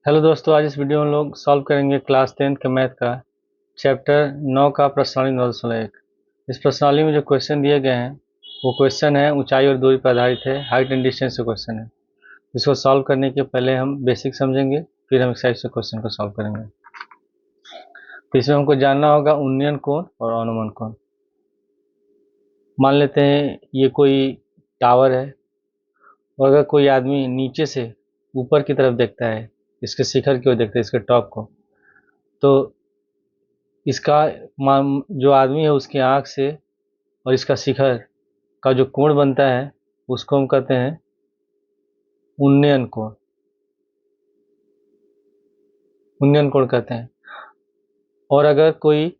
Hello दोस्तों, आज इस वीडियो में हम लोग सॉल्व करेंगे क्लास 10th के मैथ का चैप्टर 9 का प्रश्नावली 9.1। इस प्रश्नावली में जो क्वेश्चन दिए गए हैं वो क्वेश्चन है ऊंचाई और दूरी पर आधारित है, हाइट एंड डिस्टेंस से क्वेश्चन है। इसको सॉल्व करने के पहले हम बेसिक समझेंगे, फिर हम एक्सरसाइज से क्वेश्चन को सॉल्व करेंगे। तो इसमें हमको जानना होगा उन्नयन कोण और अनुमान कोण। मान लेते हैं ये कोई टावर है और अगर कोई आदमी नीचे से ऊपर की तरफ देखता है, इसके शिखर की ओर देखता है, इसके टॉप को, तो इसका जो आदमी है उसकी आंख से और इसका शिखर का जो कोण बनता है उसको हम कहते हैं उन्नयन कोण। उन्नयन कोण कहते हैं। और अगर कोई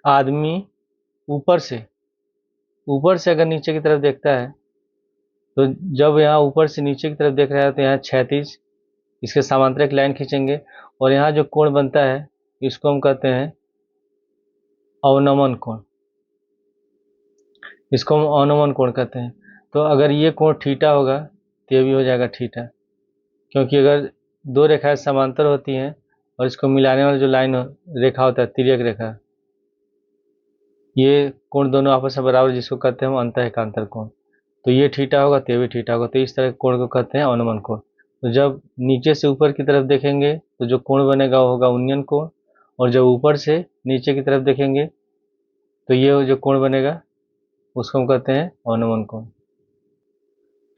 आदमी ऊपर से अगर नीचे की तरफ देखता है, तो जब यहाँ ऊपर से नीचे की तरफ देख रहा है तो यहाँ क्षैतिज इसके समांतर एक लाइन खींचेंगे और यहाँ जो कोण बनता है इसको हम कहते हैं अवनमन कोण। इसको हम अवनमन कोण कहते हैं। तो अगर ये कोण थीटा होगा तो ये भी हो जाएगा थीटा, क्योंकि अगर दो रेखाएं समांतर होती हैं और इसको मिलाने वाला जो लाइन रेखा होता है, तिर्यक रेखा, ये कोण दोनों आपस में बराबर, जिसको कहते हैं हम अंतःएकांतर कोण। तो ये थीटा होगा तो ये भी थीटा होगा, तो इस तरह के कोण को कहते हैं अवनमन कोण। तो जब नीचे से ऊपर की तरफ देखेंगे तो जो कोण बनेगा वो होगा उन्नयन कोण, और जब ऊपर से नीचे की तरफ देखेंगे तो ये जो कोण बनेगा उसको हम कहते हैं अवनमन कोण।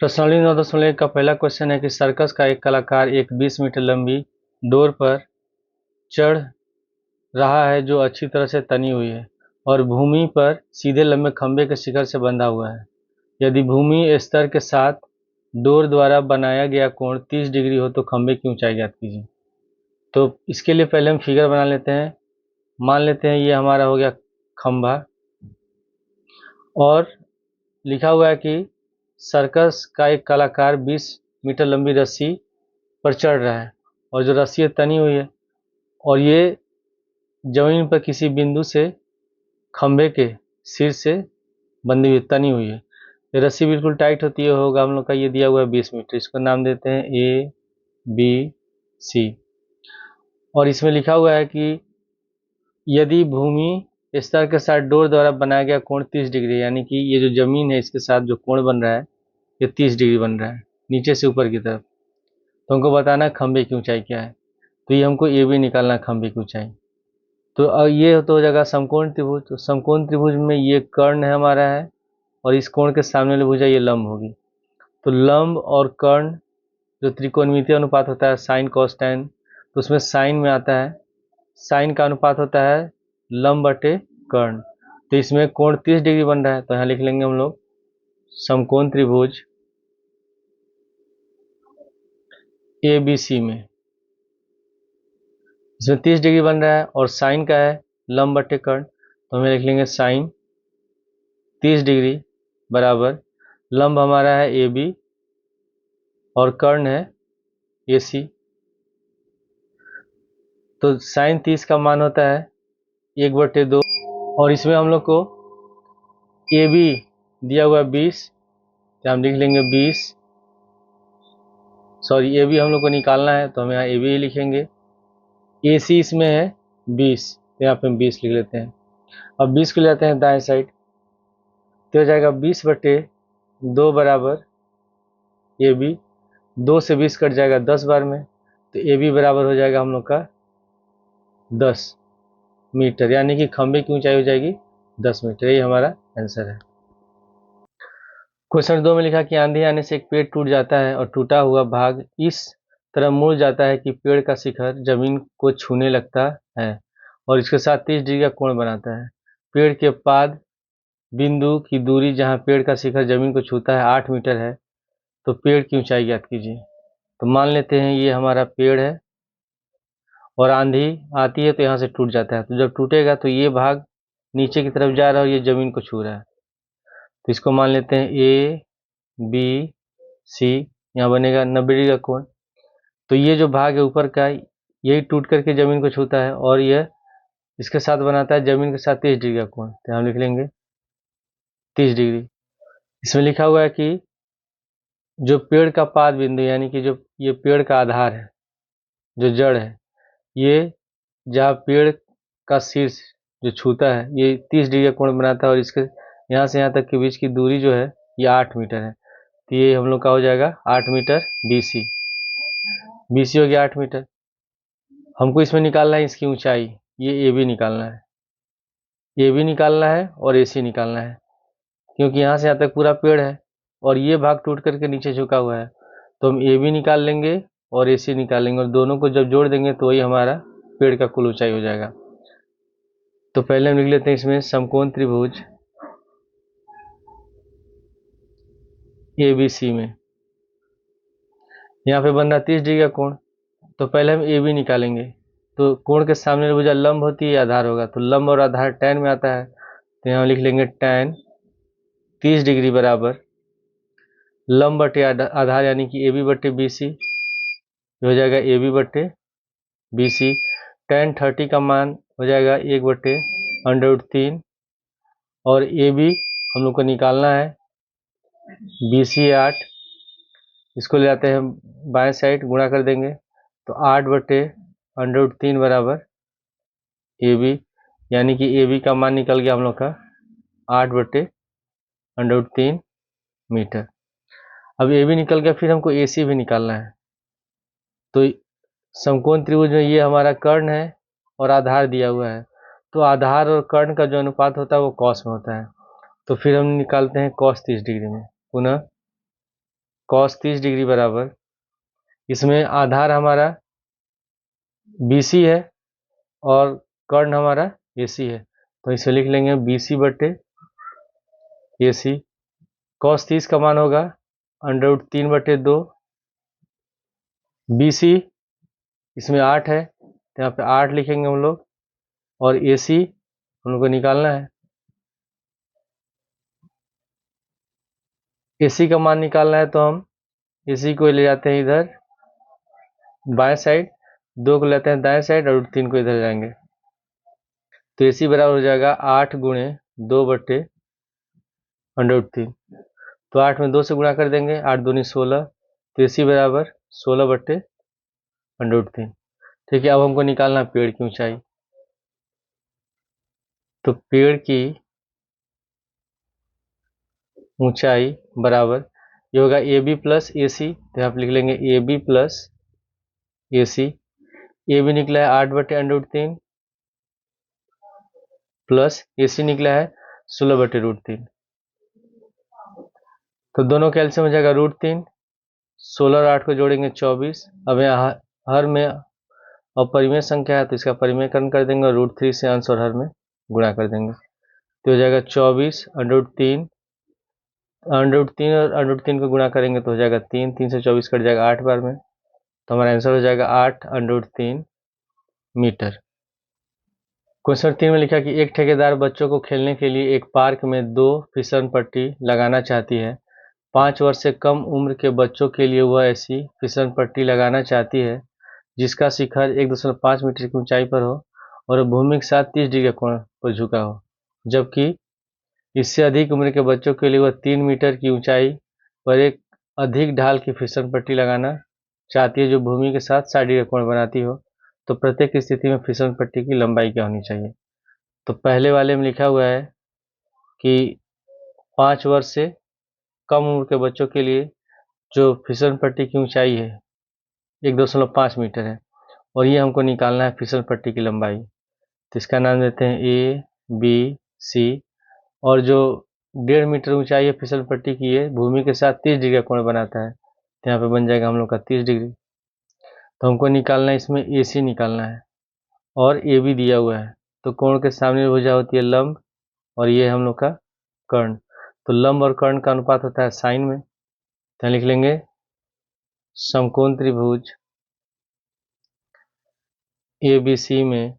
प्रश्नावली 9.1 का पहला क्वेश्चन है कि सर्कस का एक कलाकार एक 20 मीटर लंबी डोर पर चढ़ रहा है जो अच्छी तरह से तनी हुई है और भूमि पर सीधे लंबे खंभे के शिखर से बंधा हुआ है। यदि भूमि स्तर के साथ डोर द्वारा बनाया गया कोण 30 डिग्री हो तो खंभे की ऊंचाई ज्ञात कीजिए। तो इसके लिए पहले हम फिगर बना लेते हैं। मान लेते हैं ये हमारा हो गया खंभा और लिखा हुआ है कि सर्कस का एक कलाकार 20 मीटर लंबी रस्सी पर चढ़ रहा है और जो रस्सी तनी हुई है और ये जमीन पर किसी बिंदु से खंभे के सिर से बंधी हुई तनी हुई है। ये रस्सी बिल्कुल टाइट होती है, होगा हम लोग का ये दिया हुआ है 20 मीटर। इसको नाम देते हैं ए बी सी। और इसमें लिखा हुआ है कि यदि भूमि स्तर के साथ डोर द्वारा बनाया गया कोण 30 डिग्री, यानी कि ये जो जमीन है इसके साथ जो कोण बन रहा है ये 30 डिग्री बन रहा है नीचे से ऊपर की तरफ। तो हमको बताना है खंभे की ऊंचाई क्या है। तो ये हमको ए बी निकालना है, खंभे की ऊंचाई। तो अब ये तो हो जाएगा समकोण त्रिभुज। तो समकोण त्रिभुज में ये कर्ण है हमारा है और इस कोण के सामने वाली भुजा ये लंब होगी। तो लंब और कर्ण जो त्रिकोणमितीय अनुपात होता है साइन कॉस टैन, तो उसमें साइन में आता है, साइन का अनुपात होता है लंब बटे कर्ण। तो इसमें कोण 30 डिग्री बन रहा है, तो यहाँ लिख लेंगे हम लोग समकोण त्रिभुज ए बी सी में इसमें 30 डिग्री बन रहा है और साइन का है लंब बटे कर्ण, तो हमें लिख लेंगे साइन 30 डिग्री बराबर लंब हमारा है ए बी और कर्ण है ए सी। तो साइन 30 का मान होता है 1/2 और इसमें हम लोग को ए बी दिया हुआ है 20, तो हम लिख लेंगे 20। सॉरी, ए बी हम लोग को निकालना है तो हम यहाँ ए बी ही लिखेंगे। ए सी इसमें है 20, तो यहाँ पे हम 20 लिख लेते हैं। अब 20 को ले जाते हैं दाएं साइड, तो हो जाएगा 20/2 बराबर ए बी। 2 से 20 कट जाएगा 10 बार में, तो ए बी बराबर हो जाएगा हम लोग का 10 मीटर, यानी कि खंभे की ऊंचाई हो जाएगी 10 मीटर। ये हमारा आंसर है। क्वेश्चन 2 में लिखा कि आंधी आने से एक पेड़ टूट जाता है और टूटा हुआ भाग इस तरह मुड़ जाता है कि पेड़ का शिखर जमीन को छूने लगता है और इसके साथ 30 डिग्री का कोण बनाता है। पेड़ के पाद बिंदु की दूरी जहां पेड़ का शिखर जमीन को छूता है 8 मीटर है, तो पेड़ की ऊंचाई ज्ञात कीजिए। तो मान लेते हैं ये हमारा पेड़ है और आंधी आती है तो यहाँ से टूट जाता है। तो जब टूटेगा तो ये भाग नीचे की तरफ जा रहा है और ये जमीन को छू रहा है। तो इसको मान लेते हैं ए बी सी, यहाँ बनेगा 90 डिग्री का कोण। तो ये जो भाग है ऊपर का यही टूट करके जमीन को छूता है और यह इसके साथ बनाता है जमीन के साथ 30 डिग्री का कोण, तो हम लिख लेंगे 30 डिग्री। इसमें लिखा हुआ है कि जो पेड़ का पाद बिंदु, यानी कि जो ये पेड़ का आधार है, जो जड़ है, ये जहाँ पेड़ का शीर्ष जो छूता है ये 30 डिग्री का कोण बनाता है, और इसके यहाँ से यहाँ तक के बीच की दूरी जो है ये 8 मीटर है। तो ये हम लोग का हो जाएगा 8 मीटर BC। BC हो गया 8 मीटर। हमको इसमें निकालना है इसकी ऊंचाई, ये AB निकालना है, AB निकालना है और AC निकालना है, क्योंकि यहाँ से यहाँ तक पूरा पेड़ है और ये भाग टूट करके नीचे झुका हुआ है। तो हम AB निकाल लेंगे और AC निकाल लेंगे, और दोनों को जब जोड़ देंगे तो वही हमारा पेड़ का कुल ऊंचाई हो जाएगा। तो पहले हम लिख लेते हैं इसमें समकोण त्रिभुज ABC में यहाँ पे बन रहा 30 डिग्री का कोण। तो पहले हम AB निकालेंगे, तो कोण के सामने भुजा लंब होती है, आधार होगा, तो लंब और आधार tan में आता है, तो यहाँ लिख लेंगे tan 30 डिग्री बराबर लंब बटे आधार यानी कि AB बटे BC, हो जाएगा AB बटे BC। tan 30 का मान हो जाएगा 1/√3, और AB हम लोग को निकालना है BC 8, इसको ले जाते हैं बाएं साइड गुणा कर देंगे, तो 8/√3 बराबर AB, यानी कि AB का मान निकल गया हम लोग का 8/√3 मीटर। अब AB निकल गया, फिर हमको AC भी निकालना है। तो समकोण त्रिभुज में ये हमारा कर्ण है और आधार दिया हुआ है, तो आधार और कर्ण का जो अनुपात होता है वो कॉस में होता है। तो फिर हम निकालते हैं cos 30 डिग्री में, पुनः cos 30 डिग्री बराबर, इसमें आधार हमारा BC है और कर्ण हमारा AC है, तो इसे लिख लेंगे BC बटे AC। cos 30 का मान होगा √3/2, BC इसमें 8 है तो यहाँ पे 8 लिखेंगे हम लोग, और AC हम लोग को निकालना है। AC का मान निकालना है, तो हम AC को ले जाते हैं इधर बाएं साइड, 2 को लेते हैं दाएं साइड और 3 को इधर जाएंगे, तो AC बराबर हो जाएगा 8 गुणे 2/√3। तो 8 में 2 से गुणा कर देंगे, 8 दूनी 16, तो AC बराबर 16/√3। ठीक है, अब हमको निकालना पेड़ की ऊंचाई। तो पेड़ की ऊंचाई बराबर ये होगा AB प्लस AC, तो यहाँ पे लिख लेंगे AB प्लस AC। AB निकला है 8/√3 प्लस AC निकला है 16/√3, तो दोनों कैल्सियम हो जाएगा √3, 16 और 8 को जोड़ेंगे 24। अब यहाँ हर में अपरिमेय संख्या है तो इसका परिमेयकरण कर देंगे और √3 से अंश और हर में गुणा कर देंगे, तो हो जाएगा 24/3, √3 और √3 को गुणा करेंगे तो हो जाएगा 3, 3 से 24 कट जाएगा 8 बार में, तो हमारा आंसर हो जाएगा 8/3 मीटर। क्वेश्चन 3 में लिखा कि एक ठेकेदार बच्चों को खेलने के लिए एक पार्क में 2 फिसल पट्टी लगाना चाहती है। 5 वर्ष से कम उम्र के बच्चों के लिए वह ऐसी फिसल पट्टी लगाना चाहती है जिसका शिखर 1.5 मीटर की ऊंचाई पर हो और भूमि के साथ 30 डिग्री कोण पर झुका हो, जबकि इससे अधिक उम्र के बच्चों के लिए वह 3 मीटर की ऊंचाई पर एक अधिक ढाल की फिसल पट्टी लगाना चाहती है जो भूमि के साथ 60 डिग्री कोण बनाती हो। तो प्रत्येक स्थिति में फिसल पट्टी की लंबाई क्या होनी चाहिए। तो पहले वाले में लिखा हुआ है कि 5 वर्ष से कम उम्र के बच्चों के लिए जो फिसल पट्टी की ऊंचाई है 1.5 मीटर है, और ये हमको निकालना है फिसल पट्टी की लंबाई। तो इसका नाम देते हैं ABC, और जो 1.5 मीटर ऊंचाई है फिसल पट्टी की है भूमि के साथ 30 डिग्री का कोण बनाता है, तो यहाँ पे बन जाएगा हम लोग का 30 डिग्री। तो हमको निकालना है इसमें AC निकालना है और AB दिया हुआ है, तो कोण के सामने भुजा होती है लंब और ये हम लोग का कर्ण, तो लंब और कर्ण का अनुपात होता है साइन में, तो लिख लेंगे समकोण त्रिभुज ABC में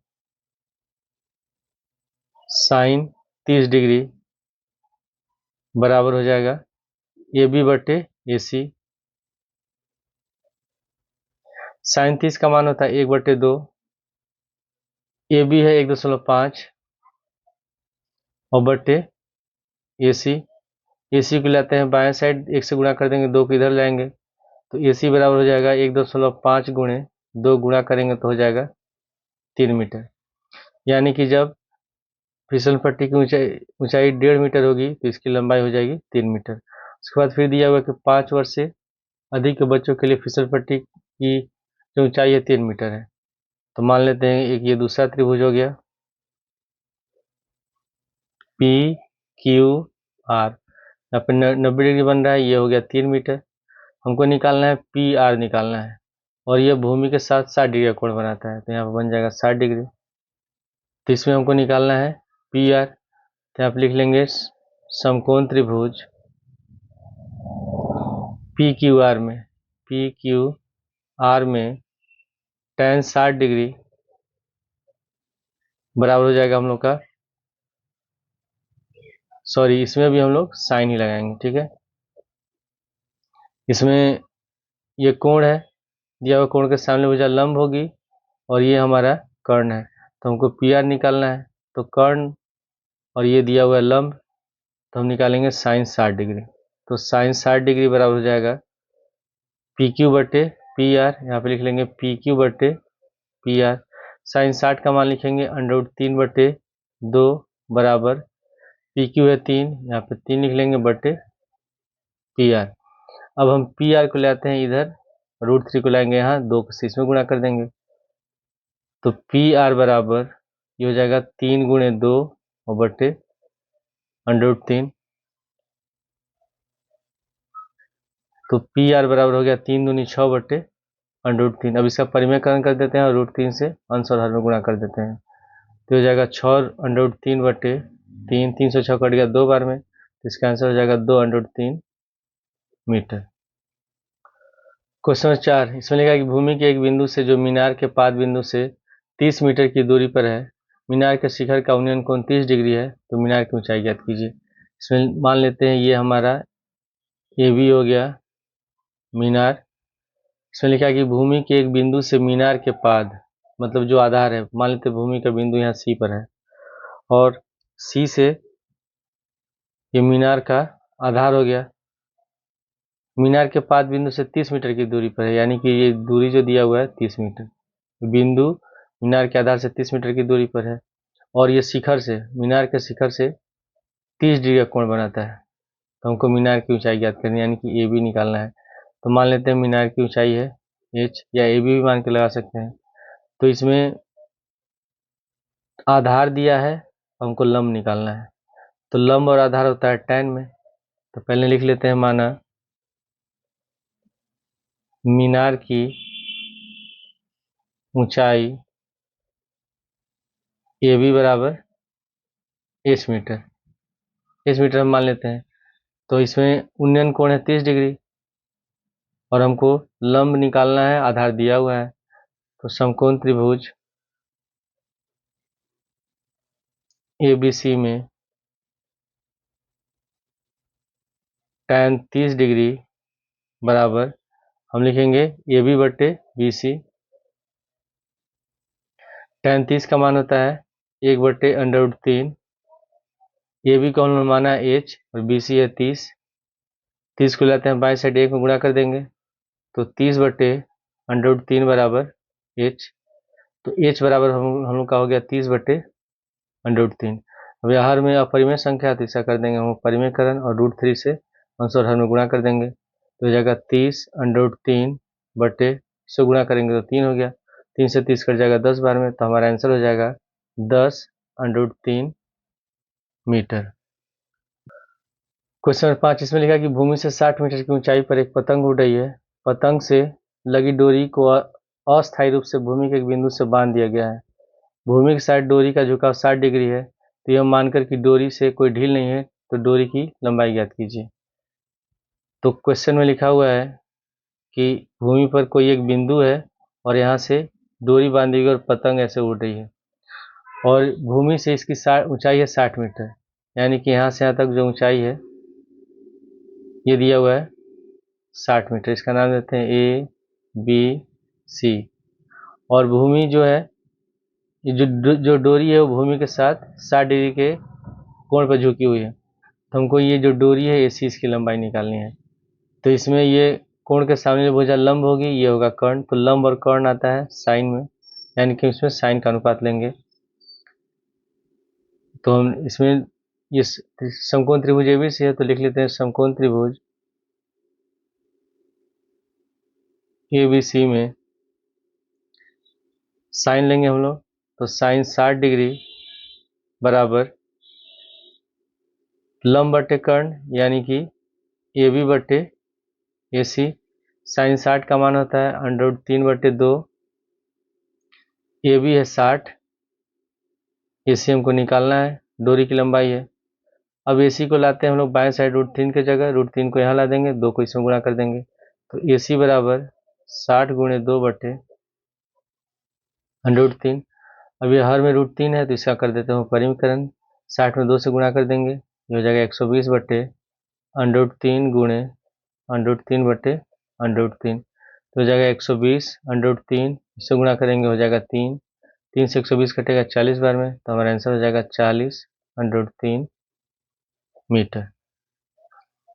साइन 30 डिग्री बराबर हो जाएगा AB बटे AC। साइन 30 का मान होता है 1/2, AB है 1.5 और बटे AC को लाते हैं बाएं साइड, 1 से गुणा कर देंगे, 2 को इधर लाएंगे, तो AC बराबर हो जाएगा 1.5 गुणे 2 गुणा करेंगे तो हो जाएगा 3 मीटर। यानी कि जब फिसल पट्टी की ऊंचाई ऊंचाई 1.5 मीटर होगी तो इसकी लंबाई हो जाएगी 3 मीटर। उसके बाद फिर दिया हुआ कि 5 वर्ष से अधिक के बच्चों के लिए फिसल पट्टी की जो ऊंचाई है 3 मीटर है। तो मान लेते हैं एक ये दूसरा त्रिभुज हो गया पी क्यू आर, यहाँ पर 90 डिग्री बन रहा है, ये हो गया 3 मीटर। हमको निकालना है पी आर निकालना है, और ये भूमि के साथ 60 डिग्री का कोण बनाता है, तो यहाँ पर बन जाएगा 60 डिग्री। तो इसमें हमको निकालना है पी आर, तो यहाँ पर लिख लेंगे समकोण त्रिभुज पी क्यू आर में tan 60 डिग्री बराबर हो जाएगा हम लोग का, सॉरी इसमें भी हम लोग साइन ही लगाएंगे, ठीक है। इसमें ये कोण है, दिया हुआ कोण के सामने भुजा लंब होगी और ये हमारा कर्ण है, तो हमको पी आर निकालना है। तो कर्ण और ये दिया हुआ लंब, तो हम निकालेंगे साइन 60 डिग्री। तो साइन 60 डिग्री बराबर हो जाएगा पी क्यू बटे पी आर, यहाँ पे लिख लेंगे पी क्यू बटे पी आर। साइन 60 का मान लिखेंगे √3 बटे 2 बराबर पी क्यू है 3, यहाँ पे 3 लिख लेंगे बटे पी आर। अब हम पी आर को ले आते हैं इधर, √3 को लाएंगे यहाँ 2 से इसमें गुणा कर देंगे, तो पी आर बराबर ये हो जाएगा 3 गुणे 2 और बटे √3। तो पी आर बराबर हो गया 3 दूनी 6 बटे √3। अब इसका परिमेयकरण कर देते हैं और √3 से अंश और हर में गुणा कर देते हैं, तो हो जाएगा 6 √3 बटे 3, 3 से 6 कट गया 2 बार में, तो इसका आंसर हो जाएगा 2 √3 मीटर। क्वेश्चन 4, इसमें लिखा है कि भूमि के एक बिंदु से जो मीनार के पाद बिंदु से 30 मीटर की दूरी पर है, मीनार के शिखर का उन्नयन कोण 30 डिग्री है, तो मीनार की ऊंचाई ज्ञात कीजिए। इसमें मान लेते हैं ये हमारा ए बी हो गया मीनार। इसमें लिखा है कि भूमि के एक बिंदु से मीनार के पाद, मतलब जो आधार है, मान लेते हैं भूमि का बिंदु यहाँ सी पर है और सी से ये मीनार का आधार हो गया, मीनार के पाद बिंदु से 30 मीटर की दूरी पर है, यानी कि ये दूरी जो दिया हुआ है 30 मीटर। बिंदु मीनार के आधार से 30 मीटर की दूरी पर है और ये शिखर से, मीनार के शिखर से 30 डिग्री का कोण बनाता है, तो हमको मीनार की ऊंचाई ज्ञात करनी है, यानी कि ए बी निकालना है। तो मान लेते हैं मीनार की ऊंचाई है h, या ए बी भी मान के लगा सकते हैं। तो इसमें आधार दिया है, हमको लंब निकालना है, तो लंब और आधार होता है tan में। तो पहले लिख लेते हैं, माना मीनार की ऊंचाई ए बी बराबर h मीटर, h मीटर हम मान लेते हैं। तो इसमें उन्नयन कोण है 30 डिग्री और हमको लंब निकालना है, आधार दिया हुआ है। तो समकोण त्रिभुज ए बी सी में tan 30 डिग्री बराबर हम लिखेंगे ए बी बटे बी सी। tan 30 का मान होता है 1 बटे √3, ए बी का हमने माना h और बी सी है 30, 30 को लाते हैं बाएं साइड 1 में गुणा कर देंगे, तो 30 बटे √3 बराबर h। तो h बराबर हम लोग का हो गया 30 बटे √3। अब यहाँ हर में अपरिमेय संख्या है, तो ऐसा कर देंगे हम परिमेयकरण और √3 से अंश और हर में गुणा कर देंगे, तो हो जाएगा 30 √3 बटे से गुणा करेंगे तो 3 हो गया, 3 से 30 कट जाएगा 10 बार में, तो हमारा आंसर हो जाएगा 10 √3 मीटर। क्वेश्चन नंबर 5, इसमें लिखा कि भूमि से 60 मीटर की ऊंचाई पर एक पतंग उड़ रही है, पतंग से लगी डोरी को अस्थायी रूप से भूमि के एक बिंदु से बांध दिया गया है, भूमि की साइड डोरी का झुकाव 60 डिग्री है, तो यह मानकर कि डोरी से कोई ढील नहीं है, तो डोरी की लंबाई ज्ञात कीजिए। तो क्वेश्चन में लिखा हुआ है कि भूमि पर कोई एक बिंदु है और यहाँ से डोरी बांधी हुई और पतंग ऐसे उड़ रही है, और भूमि से इसकी ऊंचाई है 60 मीटर, यानी कि यहाँ से यहाँ तक जो ऊंचाई है ये दिया हुआ है 60 मीटर। इसका नाम देते हैं ए बी सी, और भूमि जो है, ये जो डोरी है वो भूमि के साथ 60 डिग्री के कोण पर झुकी हुई है, तो हमको ये जो डोरी है AC इसकी लंबाई निकालनी है। तो इसमें ये कोण के सामने जो भुजा लंब होगी ये होगा कर्ण, तो लंब और कर्ण आता है साइन में, यानी कि इसमें साइन का अनुपात लेंगे। तो हम इसमें ये समकोण त्रिभुज एबीसी है, तो लिख लेते हैं समकोण त्रिभुज एबीसी में साइन लेंगे हम लोग, तो साइन 60 डिग्री बराबर लंब बटे कर्ण यानी कि ए बी बटे ए सी। साइन 60 का मान होता है √3/2, ए बी है 60, ए सी हमको निकालना है, डोरी की लंबाई है। अब ए सी को लाते हैं हम लोग बाएं साइड √3 की जगह, √3 को यहाँ ला देंगे, 2 को इसमें गुणा कर देंगे, तो ए सी बराबर 60 × 2/√3। अब ये हर में √3 है तो इसका कर देते हैं परिमीकरण, 60 में 2 से गुणा कर देंगे, ये हो जाएगा 120 बटे √3 गुणे √3/√3, तो हो जाएगा 120 √3, इससे गुणा करेंगे हो जाएगा 3, 3 से 120 कटेगा 40 बार में, तो हमारा आंसर हो जाएगा 40 √3 मीटर।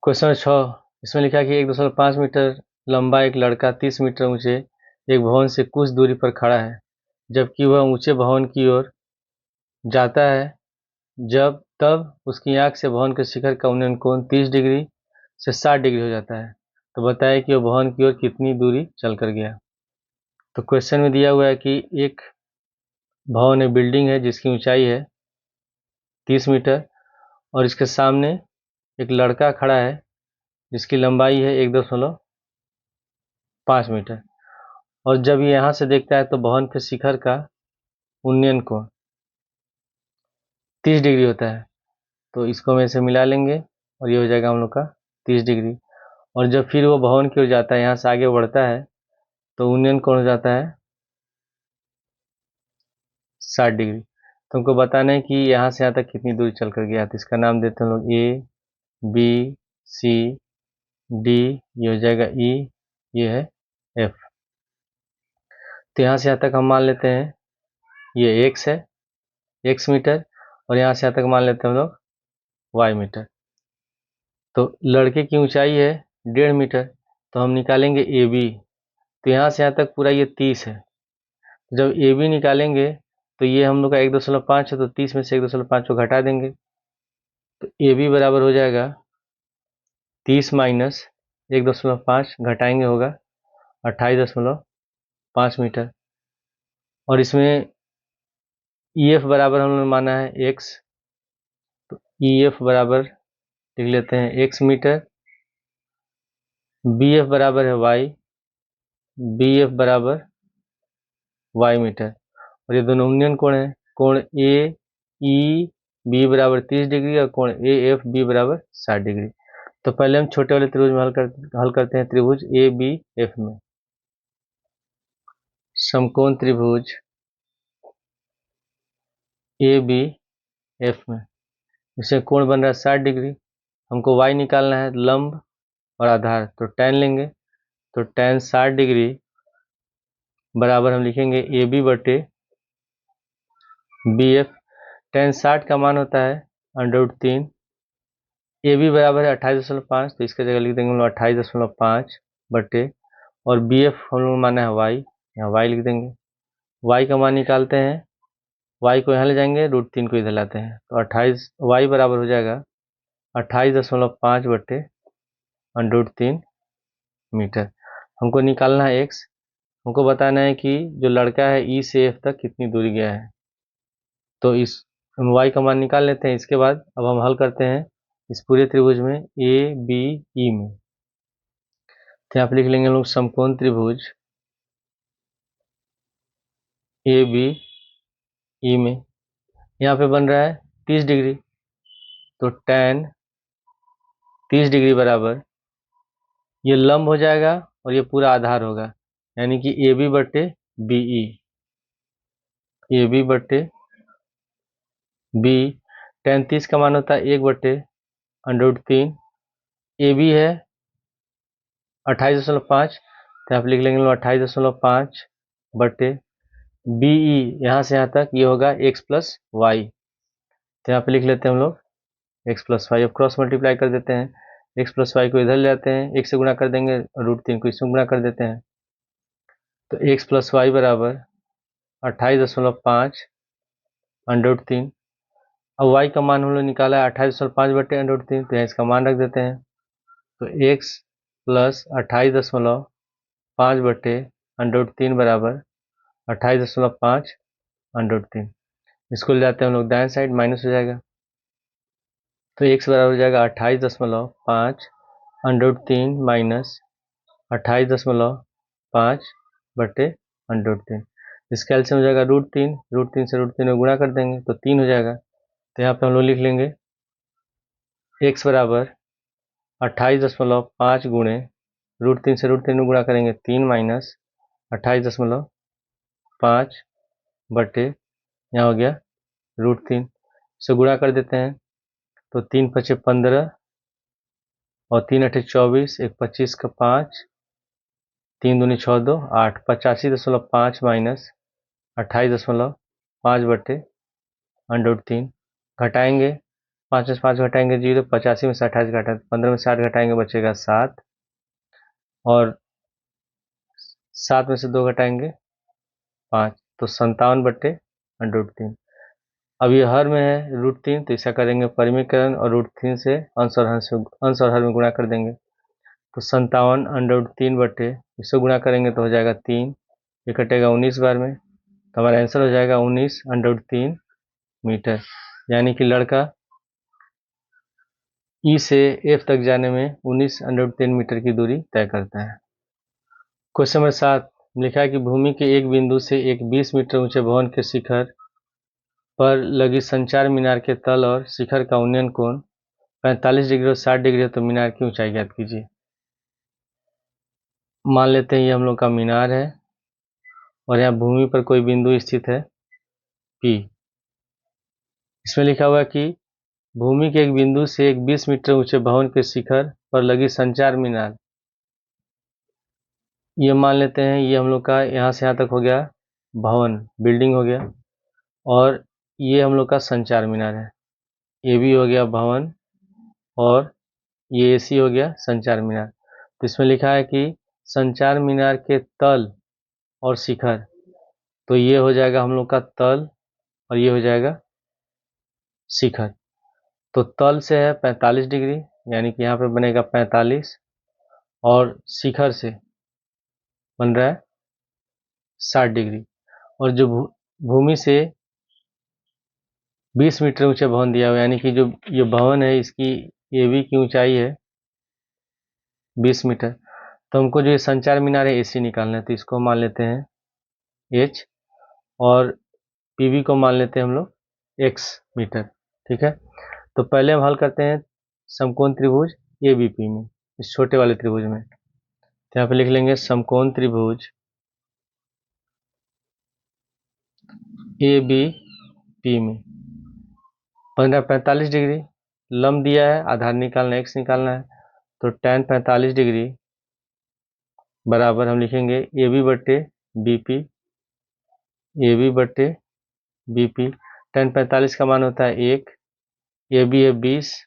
क्वेश्चन 6, इसमें लिखा है कि 1.5 मीटर लंबा एक लड़का 30 मीटर ऊंचे एक भवन से कुछ दूरी पर खड़ा है, जबकि वह ऊंचे भवन की ओर जाता है, तब उसकी आंख से भवन के शिखर का उन्नयन कोण 30 डिग्री से 60 डिग्री हो जाता है। तो बताया कि वह भवन की ओर कितनी दूरी चलकर गया। तो क्वेश्चन में दिया हुआ है कि एक भवन है, बिल्डिंग है जिसकी ऊंचाई है 30 मीटर और इसके सामने एक लड़का खड़ा है जिसकी लंबाई है 1.5 मीटर, और जब ये यहाँ से देखता है तो भवन के शिखर का उन्नयन कोण 30 डिग्री होता है, तो इसको हम ऐसे मिला लेंगे और ये हो जाएगा हम लोग का 30 डिग्री। और जब फिर वो भवन की ओर जाता है, यहाँ से आगे बढ़ता है, तो उन्नयन कोण हो जाता है 60 डिग्री। तो हमको बताना है कि यहाँ से यहाँ तक कितनी दूरी चल कर गया, तो इसका नाम देते हैं हम लोग ए बी सी डी, ये हो जाएगा ई, ये है एफ। तो यहाँ से यहाँ तक हम मान लेते हैं ये एक्स है, एक्स मीटर, और यहाँ से यहाँ तक मान लेते हैं हम लोग वाई मीटर। तो लड़के की ऊंचाई है 1.5 मीटर, तो हम निकालेंगे ए बी, तो यहाँ से यहाँ तक पूरा ये 30 है, जब ए बी निकालेंगे तो ये हम लोग का 1.5 है, तो 30 में से 1.5 को घटा देंगे, तो ए बी बराबर हो जाएगा 30 माइनस 1.5 घटाएंगे होगा 28.5 मीटर। और इसमें ई एफ बराबर हम लोग ने माना है एक्स, तो ई एफ बराबर लिख लेते हैं एक्स मीटर, बी एफ बराबर है वाई, बी एफ बराबर वाई मीटर, और ये दोनों उन्नयन कोण है, कोण ए ई बी बराबर 30 डिग्री और कोण ए एफ बी बराबर 60 डिग्री। तो पहले हम छोटे वाले त्रिभुज में हल करते हैं, त्रिभुज ए बी एफ में। समकोण त्रिभुज ए बी एफ में इससे कोण बन रहा है 60 डिग्री, हमको वाई निकालना है, लंब और आधार, तो tan लेंगे, तो tan 60 डिग्री बराबर हम लिखेंगे ए बी बटे बी एफ। tan 60 का मान होता है √3, ए बी बराबर है 28.5, तो इसके जगह लिख देंगे हम लोग 28.5 बटे, और बी एफ हम लोग माना है वाई, यहाँ वाई लिख देंगे, वाई का मान निकालते हैं, वाई को यहाँ ले जाएंगे, √3 को इधर लाते हैं, तो 28 वाई बराबर हो जाएगा 28.5 बटे √3 मीटर। हमको निकालना है एक्स, हमको बताना है कि जो लड़का है ई से एफ तक कितनी दूरी गया है, तो इस हम वाई का मान निकाल लेते हैं। इसके बाद अब हम हल करते हैं इस पूरे त्रिभुज में ए बी ई में, तो यहाँ पे लिख लेंगे हम लोग समकोण त्रिभुज ए बी ई में, यहाँ पे बन रहा है 30 डिग्री, तो tan 30 डिग्री बराबर ये लंब हो जाएगा और ये पूरा आधार होगा, यानी कि ए बी बटे बी ई, ए बी बटे बी, tan 30 का मान होता है 1 बटे √3, ए बी है 28.5, तो आप लिख लेंगे 28.5 बटे बी ई, यहाँ से यहाँ तक ये होगा x प्लस वाई, तो यहाँ पे लिख लेते हैं हम लोग x प्लस वाई। अब क्रॉस मल्टीप्लाई कर देते हैं, एक्स प्लस वाई को इधर ले आते हैं, एक से गुणा कर देंगे, √3 को इसमें गुणा कर देते हैं। तो एक्स प्लस वाई बराबर 28.5 √3। अब y का मान हम लोग निकाला है 28.5 बटे √3, तो यहाँ इसका मान रख देते हैं। तो x प्लस 28.5 बटे √3 बराबर 28.5 √3। इसको ले जाते हैं हम लोग दाएं साइड, माइनस हो जाएगा। तो x बराबर हो जाएगा 28.5 √3 माइनस 28.5 बटे √3। इसका एलसीएम हो जाएगा √3, √3 से √3 में गुणा कर देंगे तो 3 हो जाएगा। तो यहाँ पे हम लोग लिख लेंगे x बराबर 28.5 गुणे √3 से √3 में गुणा करेंगे 3 माइनस 28.5 बटे यहाँ हो गया √3 से गुणा कर देते हैं। तो 3 पचे 15 और 3 अठे 24, एक 25 का 5, 3 दूनी 6 2 8, 85.5 माइनस 28.5 बटे √3। घटाएंगे, 5 में से 5 घटाएंगे 0, 85 में से 28 घटा 15 में से 60 घटाएंगे बचेगा 7, और 7 में से 2 घटाएंगे 5, तो 57 बटे √3। अब ये हर में है √3, तो इसका करेंगे परिमीकरण और √3 से अंश और हर में गुणा कर देंगे। तो 57 √3 बटे, इससे गुणा करेंगे तो हो जाएगा 3, ये कटेगा 19 बार में, तो हमारा आंसर हो जाएगा 19 √3 मीटर। यानी कि लड़का ई से एफ तक जाने में 19 √3 मीटर की दूरी तय करता है। क्वेश्चन नंबर 7 लिखा है कि भूमि के एक बिंदु से एक 20 मीटर ऊंचे भवन के शिखर पर लगी संचार मीनार के तल और शिखर का उन्नयन कोण 45 डिग्री और 60 डिग्री है, तो मीनार की ऊंचाई ज्ञात कीजिए। मान लेते हैं ये हम लोग का मीनार है और यहाँ भूमि पर कोई बिंदु स्थित है P। इसमें लिखा हुआ है कि भूमि के एक बिंदु से एक 20 मीटर ऊंचे भवन के शिखर पर लगी संचार मीनार, ये मान लेते हैं ये हम लोग का यहाँ से यहाँ तक हो गया भवन, बिल्डिंग हो गया, और ये हम लोग का संचार मीनार है। ये भी हो गया भवन और ये AC हो गया संचार मीनार। तो इसमें लिखा है कि संचार मीनार के तल और शिखर, तो ये हो जाएगा हम लोग का तल और ये हो जाएगा शिखर। तो तल से है 45 डिग्री, यानी कि यहाँ पे बनेगा 45, और शिखर से बन रहा है 60 डिग्री। और जो भूमि से 20 मीटर ऊंचा भवन दिया हुआ, यानी कि जो ये भवन है इसकी AB की ऊंचाई है 20 मीटर। तो हमको जो ये संचार मीनार है AC निकालना है, तो इसको मान लेते हैं H, और PB को मान लेते हैं हम लोग X मीटर। ठीक है, तो पहले हम हल करते हैं समकोण त्रिभुज ABP में, इस छोटे वाले त्रिभुज में। तो यहाँ पे लिख लेंगे समकोण त्रिभुज ABP में 45 डिग्री लंब दिया है, आधार निकालना है, X निकालना है। तो tan 45 डिग्री बराबर हम लिखेंगे AB बटे BP, AB बटे BP। tan 45 का मान होता है 1, AB है 20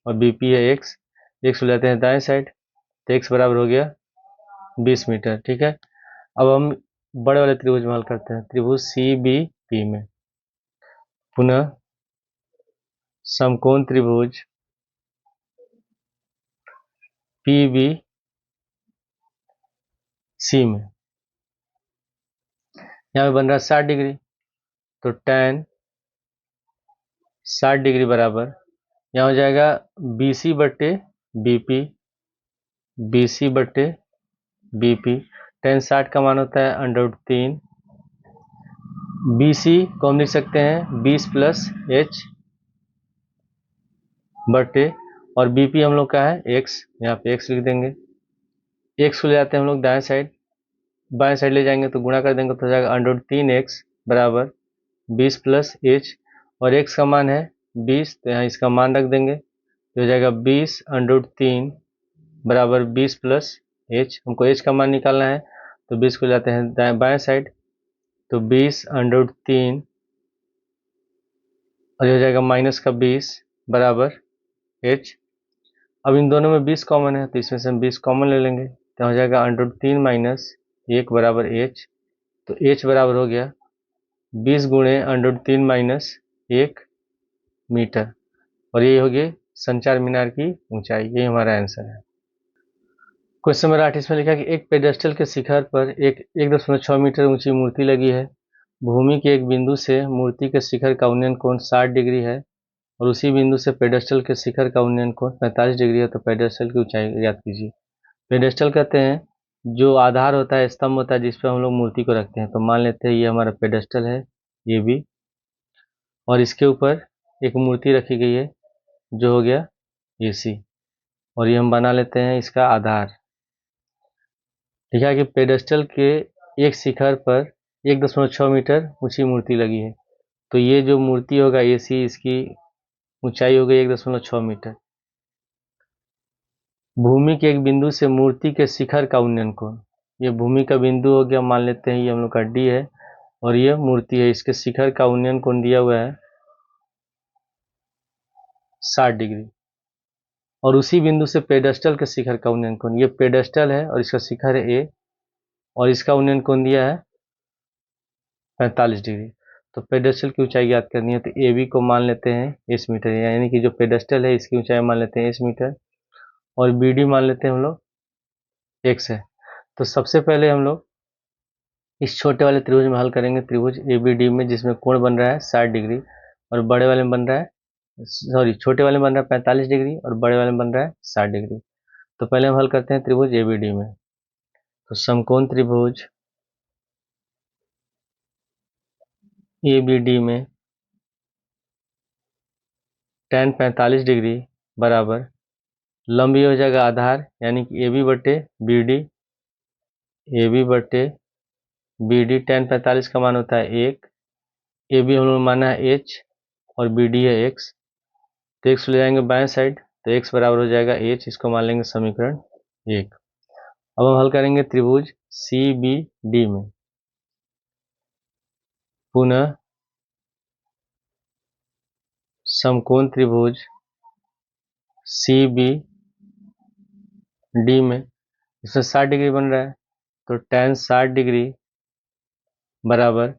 और BP है X। X ले जाते हैं दाएं साइड, तो X बराबर हो गया 20 मीटर। ठीक है, अब हम बड़े वाले त्रिभुज में हल करते हैं, त्रिभुज CBP में। पुनः समकोण त्रिभुज PBC में यहाँ पे बन रहा है 60 डिग्री, तो tan 60 डिग्री बराबर यहाँ हो जाएगा BC बटे BP, BC बटे BP। tan 60 का मान होता है √3, BC को हम लिख सकते हैं 20 प्लस H बटे, और BP हम लोग का है X, यहाँ पे X लिख देंगे। X को ले जाते हैं हम लोग दाएं साइड, बाएं साइड ले जाएंगे तो गुणा कर देंगे तो हो जाएगा √3x बराबर 20 प्लस H, और X का मान है 20, तो यहाँ इसका मान रख देंगे, तो हो जाएगा 20 √3 बराबर 20 प्लस H। हमको H का मान निकालना है, तो 20 को जाते हैं बाएं साइड, तो 20 √3 और हो जाएगा माइनस का 20 बराबर H। अब इन दोनों में 20 कॉमन है, तो इसमें से हम 20 कॉमन ले लेंगे, तो हो जाएगा √3 माइनस 1 बराबर h। तो h बराबर हो गया 20 गुणे √3 माइनस 1 मीटर, और ये होगी संचार मीनार की ऊंचाई। ये हमारा आंसर है। क्वेश्चन नंबर 8, इसमें लिखा है कि एक पेडेस्टल के शिखर पर एक 1.6 मीटर ऊंची मूर्ति लगी है। भूमि के एक बिंदु से मूर्ति के शिखर का उन्नयन कोण 60 डिग्री है और उसी बिंदु से पेडेस्टल के शिखर का उन्नयन कोण 45 डिग्री है। तो पेडेस्टल की ऊंचाई ज्ञात कीजिए। पेडेस्टल कहते हैं जो आधार होता है, स्तंभ होता है, जिस पर हम लोग मूर्ति को रखते हैं। तो मान लेते हैं ये हमारा पेडेस्टल है, ये भी, और इसके ऊपर एक मूर्ति रखी गई है जो हो गया AC, और ये हम बना लेते हैं इसका आधार। लिखा है कि पेडेस्टल के एक शिखर पर 1.6 मीटर ऊंची मूर्ति लगी है। तो ये जो मूर्ति होगा AC, इसकी ऊंचाई हो गई 1.6 मीटर। भूमि के एक बिंदु से मूर्ति के शिखर का उन्नयन कोण, ये भूमि का बिंदु हो गया, मान लेते हैं ये हम लोग का D है, और ये मूर्ति है, इसके शिखर का उन्नयन कोण दिया हुआ है 60 डिग्री। और उसी बिंदु से पेडेस्टल के शिखर का उन्नयन कोण, ये पेडेस्टल है और इसका शिखर है A, और इसका उन्नयन कोण दिया है 45 डिग्री। तो पेडेस्टल की ऊंचाई ज्ञात करनी है, तो AB को मान लेते हैं S मीटर, यानी कि जो पेडेस्टल है इसकी ऊंचाई मान लेते हैं S मीटर, और BD मान लेते हैं हम लोग X है। तो सबसे पहले हम लोग इस छोटे वाले त्रिभुज में हल करेंगे, त्रिभुज ABD में, जिसमें कोण बन रहा है 60 डिग्री, और बड़े वाले में बन रहा है, सॉरी, छोटे वाले में बन रहा है 45 डिग्री, और बड़े वाले में बन रहा है 60 डिग्री। तो पहले हम हल करते हैं त्रिभुज ABD में। तो समकोण त्रिभुज ABD में tan 45 डिग्री बराबर लंब ये हो जाएगा आधार, यानी कि AB बटे BD tan 45 का मान होता है 1, AB हम लोग माना है H और BD है X। तो X ले जाएंगे बाएं साइड, तो X बराबर हो जाएगा H, इसको मान लेंगे समीकरण 1। अब हम हल करेंगे त्रिभुज CBD में। पुनः समकोण त्रिभुज CBD में, इसमें 60 डिग्री बन रहा है, तो tan 60 डिग्री बराबर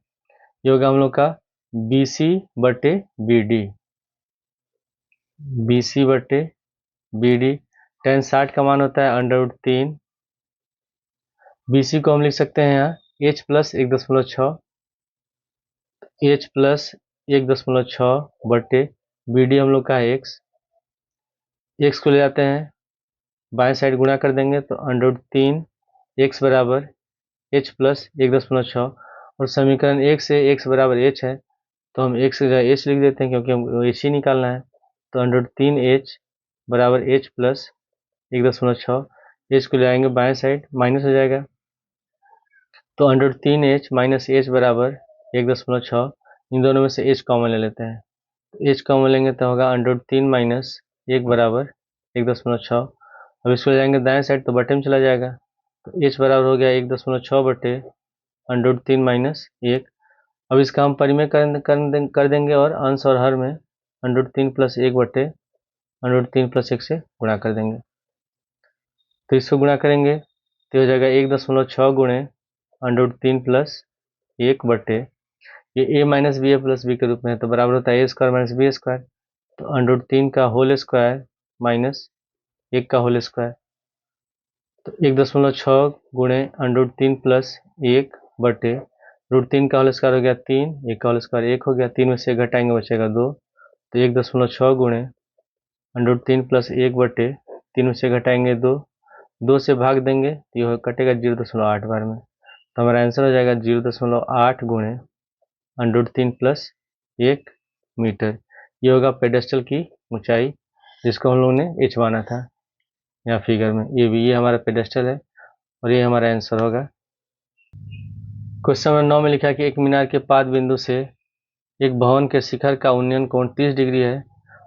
ये होगा हम लोग का BC बटे BD। tan 60 का मान होता है √3। BC को हम लिख सकते हैं यहाँ H प्लस 1.6, H प्लस 1.6 बटे BD हम लोग का है X को ले जाते हैं बाएं साइड गुणा कर देंगे, तो √3 X बराबर H प्लस 1.6, और समीकरण 1 से X बराबर H है, तो हम X की जगह H लिख देते हैं क्योंकि हमको H ही निकालना है। तो √3 H बराबर H प्लस 1.6, H को ले आएंगे बाएं साइड, माइनस हो जाएगा, तो √3 H माइनस H बराबर 1.6। इन दोनों में से H कॉमन ले लेते हैं, तो H कॉमन लेंगे तो होगा √3 माइनस 1 बराबर 1.6। अब इसको ले जाएंगे दाएं साइड, तो बटे में चला जाएगा, तो H बराबर हो गया 1.6 बटे √3 माइनस 1। अब इसका हम परिमेय कर देंगे और अंश और हर में √3 प्लस 1 बटे √3 प्लस 1 से गुणा कर देंगे। तो इसको गुणा करेंगे तो हो जाएगा 1.6 गुणे √3 प्लस 1 बटे, ये a minus B A plus B के रूप में है, तो बराबर होता है A² माइनस B²। तो √3 का होल स्क्वायर माइनस 1 का होल स्क्वायर, तो 1.6 गुणे √3 प्लस 1 बटे √3 का होल स्क्वायर हो गया 3, 1 का होल स्क्वायर 1 हो गया, 3 में से 1 घटाएंगे बचेगा 2, तो 1.6 गुणे √3 प्लस 1 बटे 3 में से घटाएंगे 2, 2 से भाग देंगे तो ये कटेगा 0.8 बार में, तो हमारा आंसर हो जाएगा 0.8 गुणे √3 प्लस 1 मीटर। ये होगा पेडेस्टल की ऊंचाई, जिसको हम लोगों ने H माना था यहाँ फिगर में। ये हमारा पेडेस्टल है और ये हमारा आंसर होगा। क्वेश्चन नंबर 9 में लिखा है कि एक मीनार के पाद बिंदु से एक भवन के शिखर का उन्नयन कोण 30 डिग्री है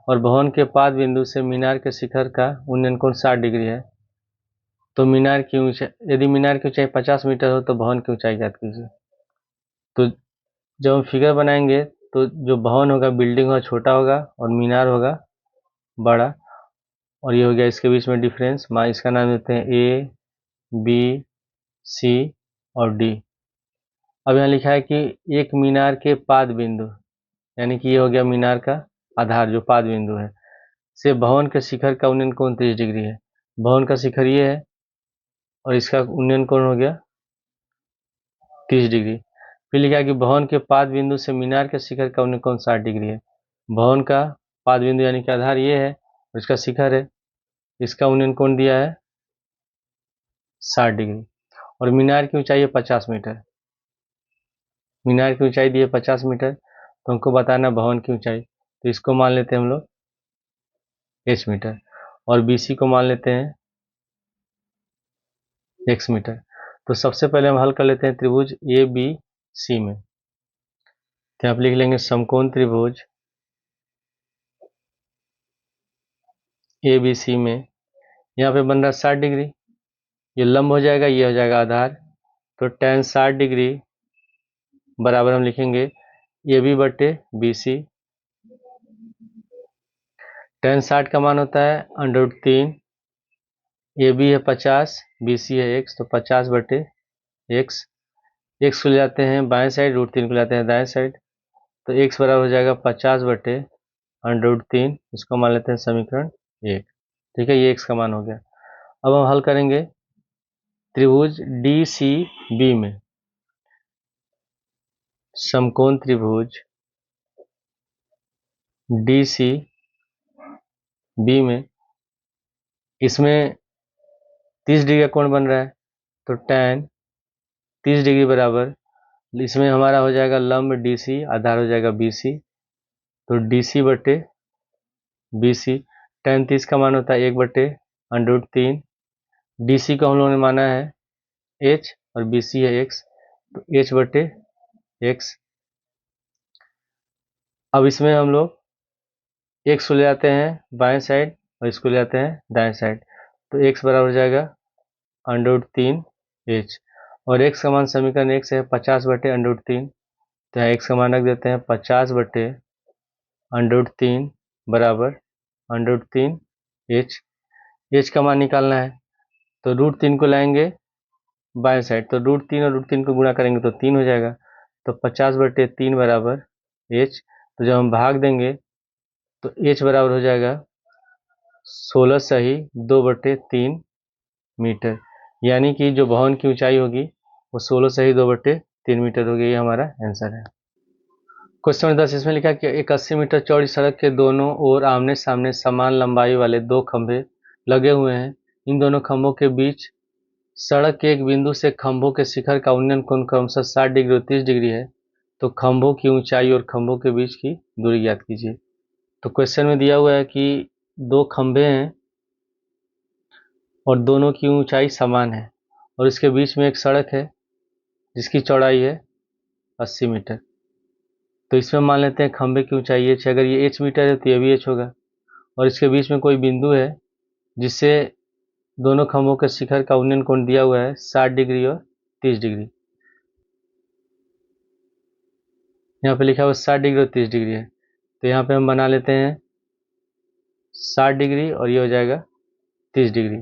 और भवन के पाद बिंदु से मीनार के शिखर का उन्नयन कोण 60 डिग्री है। तो मीनार की ऊंचाई, यदि मीनार की ऊंचाई 50 मीटर हो तो भवन की ऊंचाई ज्ञात कीजिए। तो जब हम फिगर बनाएंगे तो जो भवन होगा, बिल्डिंग होगा, छोटा होगा और मीनार होगा बड़ा। और ये हो गया इसके बीच में डिफरेंस, इसका नाम देते हैं ए बी सी और डी। अब यहाँ लिखा है कि एक मीनार के पाद बिंदु, यानी कि ये हो गया मीनार का आधार जो पाद बिंदु है, से भवन के शिखर का उन्नयन कोण 30 डिग्री है। भवन का शिखर ये है और इसका उन्नयन कोण हो गया 30 डिग्री। फिर लिखा है कि भवन के पाद बिंदु से मीनार के शिखर का उन्नयन कोण 60 डिग्री है। भवन का पाद बिंदु यानी कि आधार ये है और इसका शिखर है, इसका उन्नयन कोण दिया है 60 डिग्री। और मीनार की ऊंचाई है 50 मीटर। मीनार की ऊंचाई दी है 50 मीटर, तो हमको बताना भवन की ऊंचाई, तो इसको मान लेते हैं हम लोग h मीटर और BC को मान लेते हैं x मीटर। तो सबसे पहले हम हल कर लेते हैं त्रिभुज ABC में। तो यहाँ पे लिख लेंगे समकोण त्रिभुज ABC में, यहाँ पे बन रहा है 60 डिग्री, ये लंब हो जाएगा, ये हो जाएगा आधार, तो tan 60 डिग्री बराबर हम लिखेंगे AB बटे BC। tan 60 का मान होता है √3, AB है 50, BC है x, तो 50 बटे x। x को ले जाते हैं बाएं साइड, √3 को ले जाते हैं दाएं साइड, तो x बराबर हो जाएगा 50 बटे √3। इसको मान लेते हैं समीकरण 1। ठीक है, ये x का मान हो गया। अब हम हल करेंगे त्रिभुज DCB में। समकोण त्रिभुज DCB में, इसमें 30 डिग्री का कोण बन रहा है, तो tan 30 डिग्री बराबर, इसमें हमारा हो जाएगा लंब DC, आधार हो जाएगा BC, तो DC बटे BC। tan 30 का मान होता है 1 बटे √3। DC को हम लोगों ने माना है h और BC है x, तो h बटे x। अब इसमें हम लोग x को ले जाते हैं बाएं साइड और इसको ले जाते हैं दाएं साइड, तो x बराबर हो जाएगा √3h, और x का मान समीकरण x है 50 बटे √3, तो यहाँ x का मान रख देते हैं 50 बटे √3 बराबर √3h। h का मान निकालना है, तो √3 को लाएंगे बाएं साइड, तो √3 और √3 को गुणा करेंगे तो 3 हो जाएगा, तो 50 बटे 3 बराबर h। तो जब हम भाग देंगे तो h बराबर हो जाएगा 16 सही 2 बटे 3 मीटर, यानी कि जो भवन की ऊंचाई होगी वो 16 सही 2 बटे 3 मीटर होगी। ये हमारा आंसर है। क्वेश्चन नंबर 10, इसमें लिखा कि एक 80 मीटर चौड़ी सड़क के दोनों ओर आमने सामने समान लंबाई वाले 2 खंभे लगे हुए हैं। इन दोनों खंभों के बीच सड़क के एक बिंदु से खंभों के शिखर का उन्नयन कोण क्रमशः 60 डिग्री और 30 डिग्री है, तो खंभों की ऊंचाई और खंभों के बीच की दूरी ज्ञात कीजिए। तो क्वेश्चन में दिया हुआ है कि 2 खंभे हैं और दोनों की ऊंचाई समान है और इसके बीच में एक सड़क है जिसकी चौड़ाई है 80 मीटर। तो इसमें मान लेते हैं खंभे की ऊंचाई h, अगर ये h मीटर है तो ये भी h होगा, और इसके बीच में कोई बिंदु है जिससे दोनों खंभों के शिखर का उन्नयन कोण दिया हुआ है 60 डिग्री और 30 डिग्री। यहाँ पे लिखा हुआ 60 डिग्री और 30 डिग्री है, तो यहाँ पे हम बना लेते हैं 60 डिग्री और ये हो जाएगा 30 डिग्री।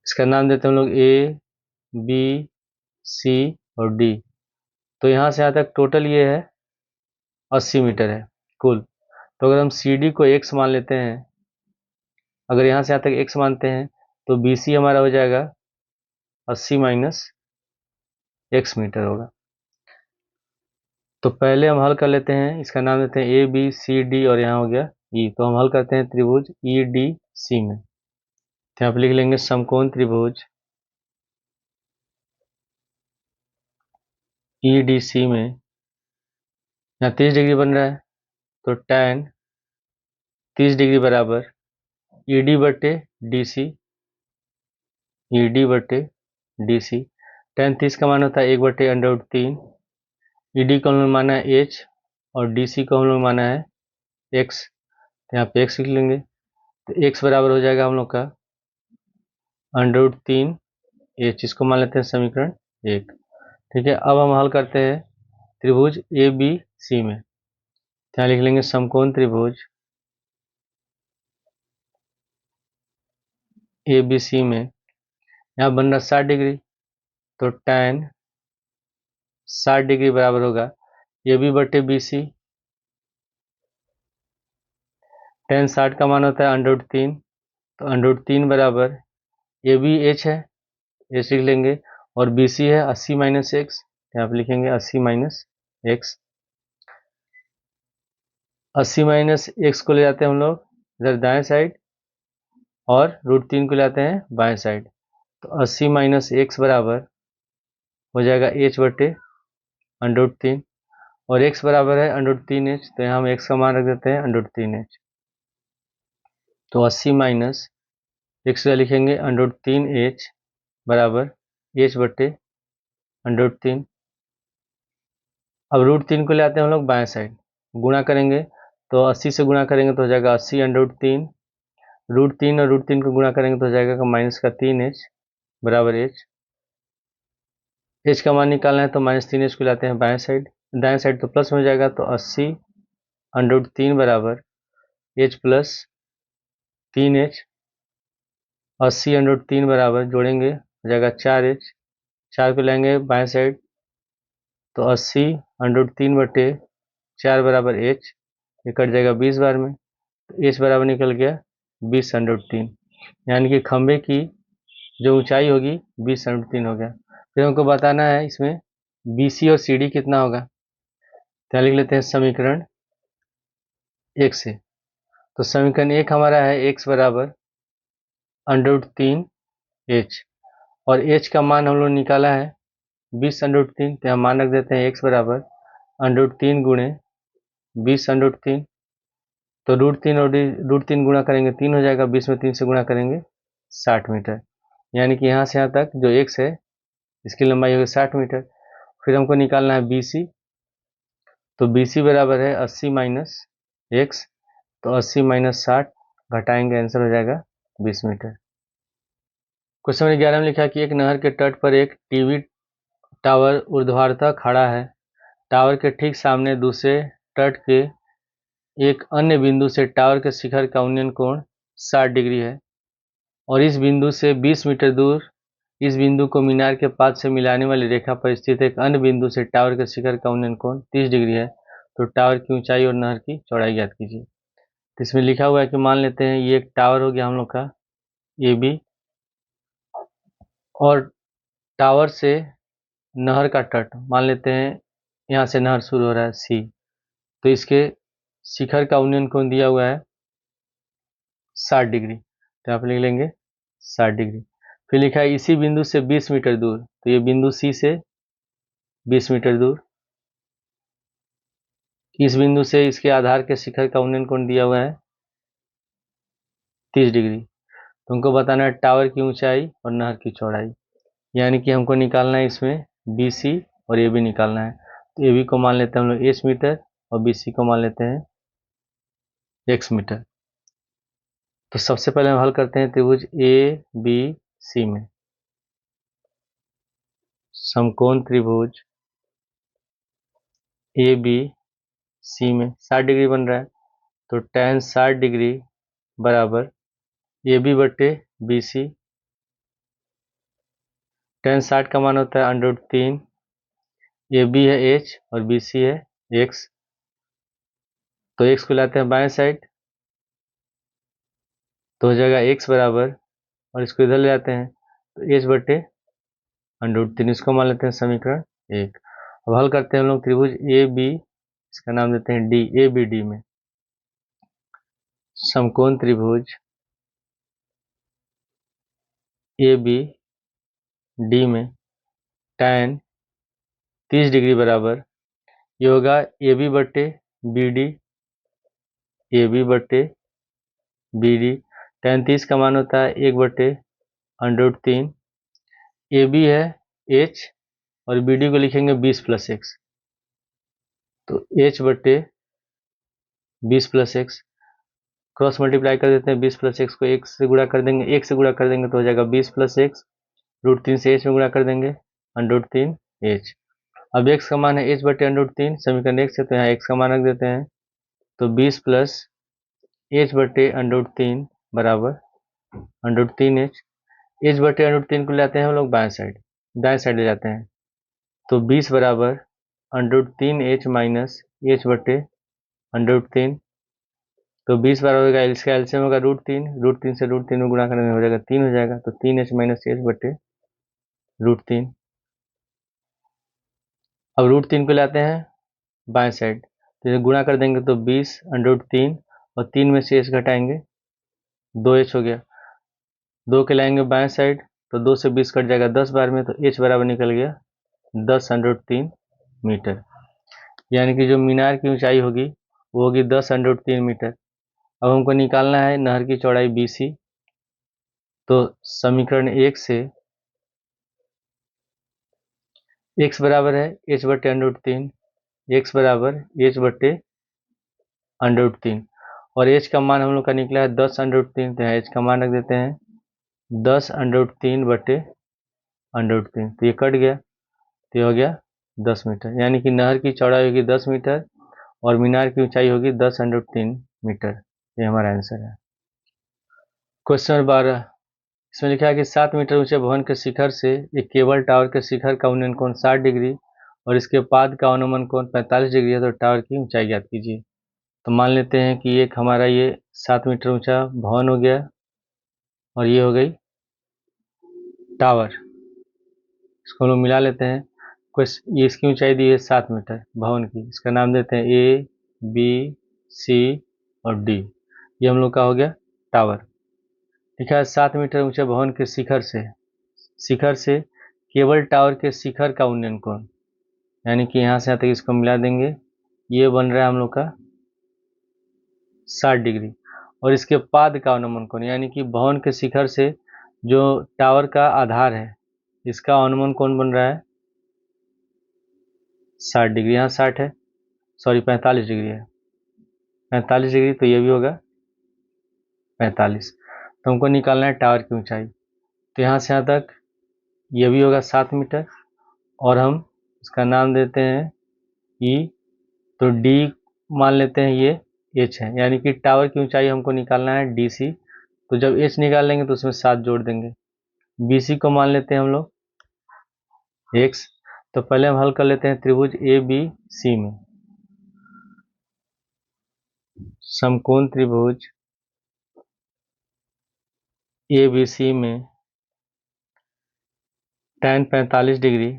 इसका नाम देते हैं हम लोग A B C और D। तो यहाँ से यहाँ तक टोटल ये है 80 मीटर है कुल। तो अगर हम CD को x मान लेते हैं, अगर यहाँ से यहाँ तक x मानते हैं, तो BC हमारा हो जाएगा 80 माइनस x मीटर होगा। तो पहले हम हल कर लेते हैं, इसका नाम देते हैं ABCD और यहाँ हो गया E। तो हम हल करते हैं त्रिभुज EDC में। तो यहाँ पर लिख लेंगे समकोण त्रिभुज EDC में, यहाँ 30 डिग्री बन रहा है, तो tan 30 डिग्री बराबर ED बटे DC, ED बटे DC। tan 30 का मान होता है 1 बटे √3। ED को हम लोग माना है h और DC को हम लोग माना है x, तो यहाँ पे x लिख लेंगे, तो x बराबर हो जाएगा हम लोग का √3h, इसको मान लेते हैं समीकरण 1। ठीक है, अब हम हल करते हैं त्रिभुज ABC में। यहाँ लिख लेंगे समकोण त्रिभुज ए बी सी में यहाँ बन रहा 60 डिग्री, तो tan 60 डिग्री बराबर होगा ए बी बटे बी सी। tan 60 का मान होता है √3, तो √3 बराबर ए बी एच है, एच लिख लेंगे, और बी सी है 80 माइनस एक्स, यहाँ पे लिखेंगे 80 माइनस एक्स। 80 माइनस एक्स को ले जाते हैं हम लोग इधर दाएं साइड, और √3 को ले जाते हैं बाएं साइड, तो 80 माइनस एक्स बराबर हो जाएगा एच बटे √3, और x बराबर है √3h, तो यहाँ हम x का मान रख देते हैं √3h, तो 80 माइनस एक्स का लिखेंगे √3h बराबर h बटे √3। अब √3 को ले आते हैं हम लोग बाएं साइड, गुणा करेंगे तो 80 से गुणा करेंगे तो हो जाएगा 80 √3, √3 और √3 को गुणा करेंगे तो हो जाएगा माइनस का 3h बराबर h। h का मान निकालना है तो -3h को लाते हैं बाएं साइड, दाएं साइड तो प्लस में हो जाएगा, तो 80 √3 बराबर h प्लस 3h। 80 √3 बराबर जोड़ेंगे हो जाएगा 4h, 4 को लेंगे बाएं साइड, तो 80 √3 बटे 4 बराबर h, ये कट जाएगा 20 बार में, तो h बराबर निकल गया 20 √3, यानी कि खंभे की जो ऊंचाई होगी 20 √3 हो गया। फिर हमको बताना है इसमें BC और CD कितना होगा, तो लिख लेते हैं समीकरण 1 से। तो समीकरण 1 हमारा है x बराबर √3h, और h का मान हम लोग निकाला है 20 √3, तो हम मान रख देते हैं x बराबर √3 गुणे 20 √3, तो √3 और √3 गुणा करेंगे 3 हो जाएगा, 20 में 3 से गुणा करेंगे 60 मीटर, यानी कि यहाँ से यहाँ तक जो x है इसकी लंबाई होगी 60 मीटर। फिर हमको निकालना है BC, तो BC बराबर है 80 माइनस एक्स, तो 80 माइनस 60 घटाएंगे, आंसर हो जाएगा 20 मीटर। क्वेश्चन नंबर 11 में लिखा है कि एक नहर के तट पर एक टीवी टावर ऊर्ध्वाधर खड़ा है। टावर के ठीक सामने दूसरे तट के एक अन्य बिंदु से टावर के शिखर का उन्नयन कोण 60 डिग्री है, और इस बिंदु से 20 मीटर दूर इस बिंदु को मीनार के पाद से मिलाने वाली रेखा पर स्थित एक अन्य बिंदु से टावर के शिखर का उन्नयन कोण 30 डिग्री है। तो टावर की ऊंचाई और नहर की चौड़ाई ज्ञात कीजिए। तो इसमें लिखा हुआ है कि मान लेते हैं ये एक टावर हो गया हम लोग का AB, और टावर से नहर का तट मान लेते हैं, यहाँ से नहर शुरू हो रहा है C, तो इसके शिखर का उन्नयन कोण दिया हुआ है 60 डिग्री, तो यहाँ पे लिख लेंगे 60 डिग्री। फिर लिखा है इसी बिंदु से 20 मीटर दूर, तो ये बिंदु C से 20 मीटर दूर, इस बिंदु से इसके आधार के शिखर का उन्नयन कोण दिया हुआ है 30 डिग्री। तुमको बताना है टावर की ऊंचाई और नहर की चौड़ाई, यानी कि हमको निकालना है इसमें BC और AB निकालना है। तो AB को मान लेते हैं हम लोग H मीटर, और BC को मान लेते हैं X मीटर। तो सबसे पहले हम हल करते हैं त्रिभुज ABC में। समकोण त्रिभुज ABC में 60 डिग्री बन रहा है, तो tan 60 डिग्री बराबर AB बटे BC। tan 60 का मान होता है √3, AB है H और BC है X, तो X को लाते हैं बाएं साइड, तो हो जाएगा X बराबर, और इसको इधर ले जाते हैं तो H बटे √3, इसको मान लेते हैं समीकरण 1। अब हल करते हैं हम लोग त्रिभुज AB, इसका नाम देते हैं D, ABD में। समकोण त्रिभुज ABD में tan 30 डिग्री बराबर ये होगा AB बटे BD, AB बटे BD। tan 30 का मान होता है 1 बटे √3, AB है H और BD को लिखेंगे 20 प्लस x, तो H बटे 20 प्लस x, क्रॉस मल्टीप्लाई कर देते हैं, 20 प्लस x को 1 से गुणा कर देंगे, 1 से गुणा कर देंगे तो हो जाएगा 20 प्लस x, √3 से h में गुणा कर देंगे √3h। अब x का मान है h बटे √3, समीकरण 1 से, तो यहाँ x का मान रख देते हैं, तो 20 प्लस h बटे √3 बराबर √3h। एच बटे √3 को लाते हैं हम लोग बाएं साइड, दाएं साइड ले जाते हैं, तो 20 बराबर √3h माइनस एच बटे √3। तो 20 बराबर होगा, इसका एलसीएम होगा √3 से √3 में गुणा करने में हो जाएगा 3 हो जाएगा, तो 3h माइनस एच बटे √3। अब √3 को लाते हैं बाएं साइड, तो इसे गुणा कर देंगे तो 20 √3 और 3 में से h घटाएंगे 2h हो गया, 2 के लाएंगे बाएं साइड तो 2 से 20 कट जाएगा 10 बार में, तो h बराबर निकल गया 10√3 मीटर। यानी कि जो मीनार की ऊंचाई होगी वो होगी 10√3 मीटर। अब हमको निकालना है नहर की चौड़ाई BC। तो समीकरण 1 से x बराबर है h बटे √3, x बराबर h बटे √3, और h का मान हम लोग का निकला है 10√3, तो यहाँ h का मान रख देते हैं 10√3 बटे √3, तो ये कट गया, तो ये हो गया 10 मीटर। यानी कि नहर की चौड़ाई होगी 10 मीटर और मीनार की ऊंचाई होगी 10√3 मीटर। ये हमारा आंसर है। क्वेश्चन नंबर 12, इसमें लिखा है कि 7 मीटर ऊंचे भवन के शिखर से एक केबल टावर के शिखर का उन्नयन कोण 60 डिग्री और इसके पाद का अनुमान कोण 45 डिग्री है, तो टावर की ऊंचाई ज्ञात कीजिए। तो मान लेते हैं कि एक हमारा ये 7 मीटर ऊंचा भवन हो गया और ये हो गई टावर, इसको हम लोग मिला लेते हैं। ये इसकी ऊंचाई दी है 7 मीटर भवन की, इसका नाम देते हैं A, B, C और D। ये हम लोग का हो गया टावर। लिखा है 7 मीटर ऊंचे भवन के शिखर से केबल टावर के शिखर का उन्नयन कोण, यानी कि यहाँ से यहाँ तक इसको मिला देंगे, ये बन रहा है हम लोग का 60 डिग्री, और इसके पाद का अनुमान कोण, यानी कि भवन के शिखर से जो टावर का आधार है इसका अनुमान कोण बन रहा है 60 डिग्री। यहाँ 60 है, सॉरी 45 डिग्री है, 45 डिग्री, तो ये भी होगा 45। तो हमको निकालना है टावर की ऊंचाई, तो यहाँ से यहाँ तक ये भी होगा 7 मीटर और हम इसका नाम देते हैं E, तो D मान लेते हैं ये H है, यानी कि टावर की ऊंचाई हमको निकालना है DC। तो जब H निकाल लेंगे तो उसमें 7 जोड़ देंगे। BC को मान लेते हैं हम लोग X। तो पहले हम हल कर लेते हैं त्रिभुज ABC में, समकोण त्रिभुज ABC में tan 45 डिग्री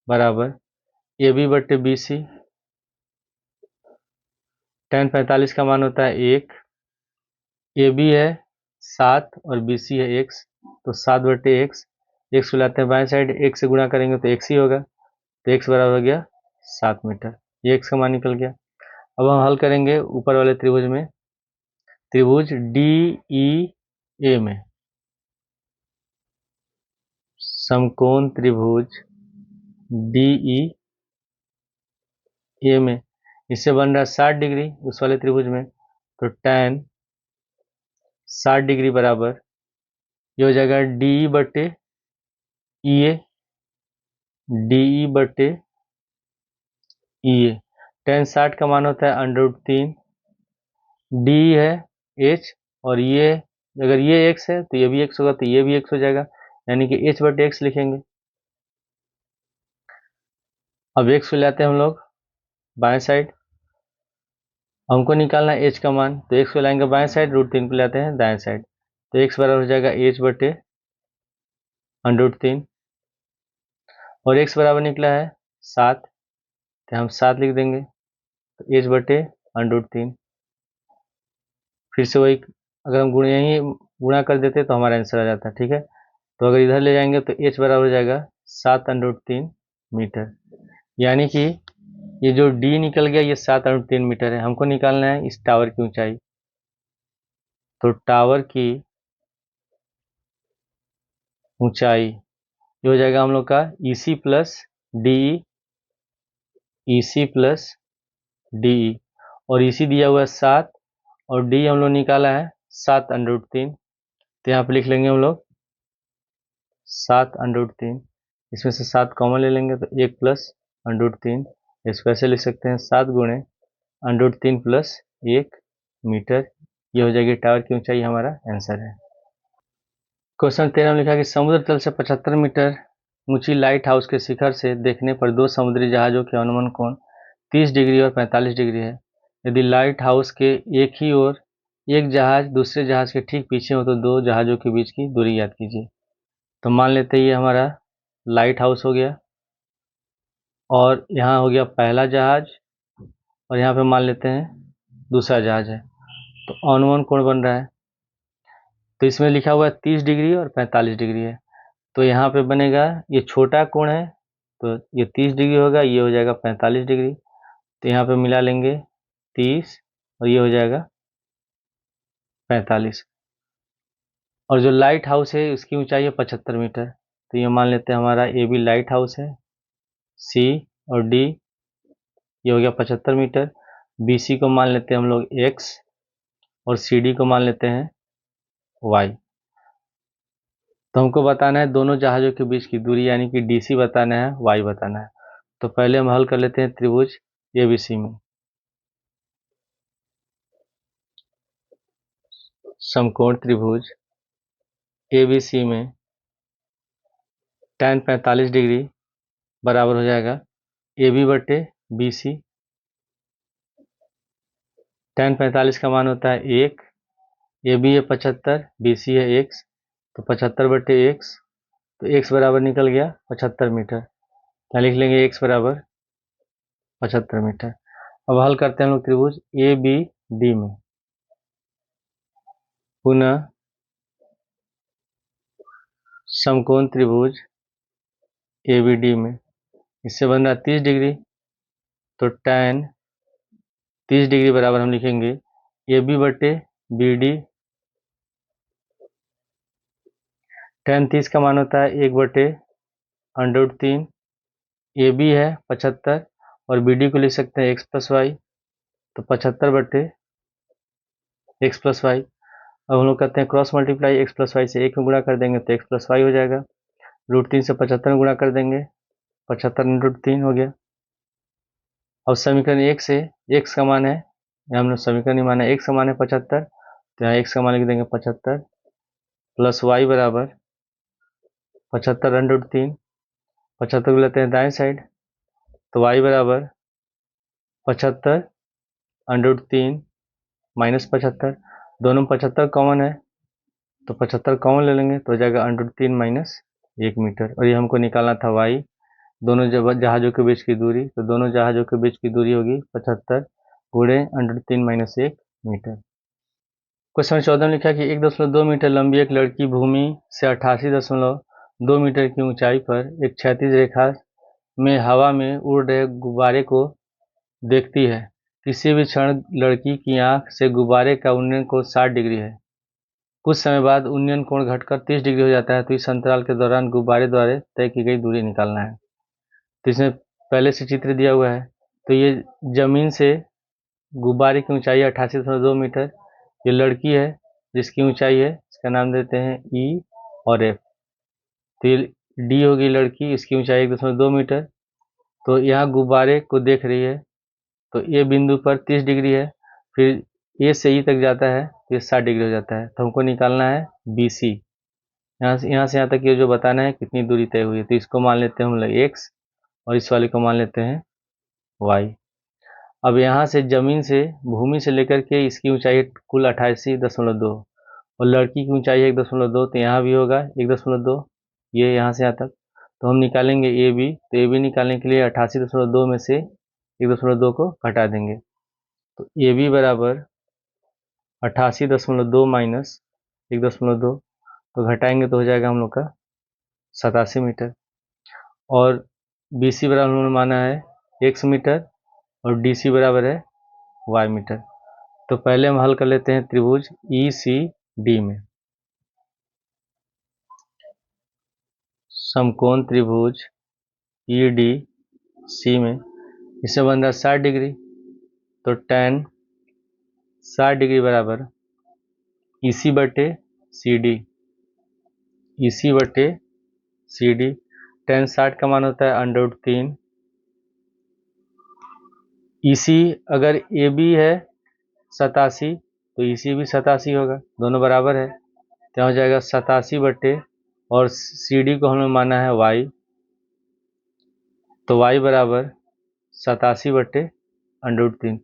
बराबर AB बटे BC। tan 45 का मान होता है 1, AB है 7 और BC है x, तो 7 बटे x, x को लाते हैं बाएं साइड, x से गुणा करेंगे तो x ही होगा, तो x बराबर हो गया 7 मीटर। ये x का मान निकल गया। अब हम हल करेंगे ऊपर वाले त्रिभुज में, त्रिभुज DEA में, समकोण त्रिभुज DEA में इससे बन रहा है 60 डिग्री उस वाले त्रिभुज में, तो tan 60 डिग्री बराबर ये हो जाएगा DE बटे EA, DE बटे EA। tan 60 का मान होता है √3, D है H और ये अगर ये x है तो ये भी x होगा, तो ये भी x हो जाएगा, यानी कि h बटे x लिखेंगे। अब x को लाते हैं हम लोग बाएं साइड, हमको निकालना है h का मान, तो x को लाएंगे बाएं साइड, √3 को लाते हैं दाएं साइड, तो x बराबर हो जाएगा h बटे √3 और x बराबर निकला है 7, तो हम 7 लिख देंगे, तो h बटे √3। फिर से वही, अगर हम यहीं गुणा कर देते तो हमारा आंसर आ जाता, ठीक है। तो अगर इधर ले जाएंगे तो h बराबर हो जाएगा 7√3 मीटर, यानी कि ये जो D निकल गया ये 7√3 मीटर है। हमको निकालना है इस टावर की ऊंचाई, तो टावर की ऊंचाई ये हो जाएगा हम लोग का EC plus DE, EC plus DE, और EC दिया हुआ है 7 और D हम लोग निकाला है 7√3, तो यहाँ पे लिख लेंगे हम लोग 7√3, इसमें से 7 कॉमन ले लेंगे तो 1 प्लस √3, इसको ऐसे लिख सकते हैं 7 गुणे √3 प्लस 1 मीटर। ये हो जाएगी टावर की ऊंचाई, हमारा आंसर है। क्वेश्चन 13 में लिखा कि समुद्र तल से 75 मीटर ऊंची लाइट हाउस के शिखर से देखने पर दो समुद्री जहाज़ों के अनुमान कोण 30 डिग्री और 45 डिग्री है। यदि लाइट हाउस के एक ही ओर एक जहाज दूसरे जहाज के ठीक पीछे हो तो दो जहाज़ों के बीच की दूरी याद कीजिए। तो मान लेते हैं ये हमारा लाइट हाउस हो गया और यहाँ हो गया पहला जहाज और यहाँ पे मान लेते हैं दूसरा जहाज है। तो अनुमान कोण बन रहा है, तो इसमें लिखा हुआ है 30 डिग्री और 45 डिग्री है। तो यहाँ पे बनेगा, ये छोटा कोण है तो ये 30 डिग्री होगा, ये हो जाएगा 45 डिग्री। तो यहाँ पे मिला लेंगे 30 और ये हो जाएगा 45। और जो लाइट हाउस है उसकी ऊंचाई है 75 मीटर। तो ये मान लेते हैं हमारा ए बी लाइट हाउस है, सी और डी ये हो गया 75 मीटर। बी सी को मान लेते हैं हम लोग एक्स और सी डी को मान लेते हैं वाई। तो हमको बताना है दोनों जहाज़ों के बीच की दूरी, यानी कि डी सी बताना है, वाई बताना है। तो पहले हम हल कर लेते हैं त्रिभुज ए बी सी में। समकोण त्रिभुज ए बी सी में tan 45 डिग्री बराबर हो जाएगा ए बी बटे बी सी। tan 45 का मान होता है 1, ए बी है 75, बी सी है x, तो 75 बटे x, तो x बराबर निकल गया 75 मीटर। क्या लिख लेंगे, x बराबर 75 मीटर। अब हल करते हैं हम लोग त्रिभुज ए बी डी में। पुनः समकोण त्रिभुज ए बी डी में, इससे बन रहा 30 डिग्री, तो tan 30 डिग्री बराबर हम लिखेंगे ए बी बटे बी डी। tan 30 का मान होता है 1 बटे √3। ए बी है 75 और बी डी को लिख सकते हैं x प्लस वाई, तो 75 बटे x प्लस वाई। अब हम लोग कहते हैं cross multiply, x plus Y से 1 में गुणा कर देंगे तो x प्लस वाई हो जाएगा। √3 से 75 में गुणा कर देंगे, 75 √3 हो गया। अब समीकरण 1 से x का मान है, यहाँ हमने समीकरण नहीं माना, x का मान है 75, तो यहाँ x का मान लिख देंगे 75 प्लस वाई बराबर 75 √3। 75 को लेते हैं दाएं साइड, तो y बराबर 75 √3 माइनस 75, दोनों में 75 कॉमन है तो 75 कॉमन ले लेंगे तो हो जाएगा √3 माइनस 1 मीटर। और ये हमको निकालना था y, दोनों जहाज़ों के बीच की दूरी। तो दोनों जहाज़ों के बीच की दूरी होगी 75 गुणे √3 माइनस 1 मीटर। क्वेश्चन 14 में लिखा कि 1.2 मीटर लंबी एक लड़की भूमि से 88.2 मीटर की ऊंचाई पर एक क्षैतिज रेखा में हवा में उड़ रहे गुब्बारे को देखती है। किसी भी क्षण लड़की की आंख से गुब्बारे का उन्नयन कोण 60 डिग्री है। कुछ समय बाद उन्नयन कोण घटकर 30 डिग्री हो जाता है, तो इस अंतराल के दौरान गुब्बारे द्वारा तय की गई दूरी निकालना है। तो इसमें पहले से चित्र दिया हुआ है। तो ये जमीन से गुब्बारे की ऊंचाई 88.2 मीटर। ये लड़की है जिसकी ऊंचाई है, इसका नाम देते हैं ई और एफ। तो ये डी होगी लड़की, इसकी ऊंचाई 1.2 मीटर। तो यहाँ गुब्बारे को देख रही है, तो ए बिंदु पर 30 डिग्री है, फिर ए से ई तक जाता है तो ये 60 डिग्री हो जाता है। तो हमको निकालना है बी सी, यहाँ से यहाँ तक ये जो बताना है कितनी दूरी तय हुई है। तो इसको मान लेते हैं हम लोग एक्स और इस वाले को मान लेते हैं वाई। अब यहाँ से जमीन से भूमि से लेकर के इसकी ऊंचाई है कुल 88.2 और लड़की की ऊंचाई है 1.2, तो यहाँ भी होगा 1.2, ये यहाँ से यहाँ तक। तो हम निकालेंगे ए बी, तो ए बी निकालने के लिए 88.2 में से 1.2 को घटा देंगे, तो ए बी बराबर 88.2 माइनस 1.2, तो घटाएंगे तो हो जाएगा हम लोग का 87 मीटर। और बी सी बराबर हमने माना है x मीटर और डी सी बराबर है y मीटर। तो पहले हम हल कर लेते हैं त्रिभुज ई सी डी में। समकोण त्रिभुज ई डी सी में, इससे बन रहा 60 डिग्री, तो tan 60 डिग्री बराबर ई सी बटे सी डी, ई सी बटे सी डी। tan 60 का मान होता है √3। ई सी अगर ए बी है 87, तो ई सी भी 87 होगा, दोनों बराबर है। तो यहाँ हो जाएगा 87 बटे, और सी डी को हमने माना है वाई, तो वाई बराबर 87 बटे √3।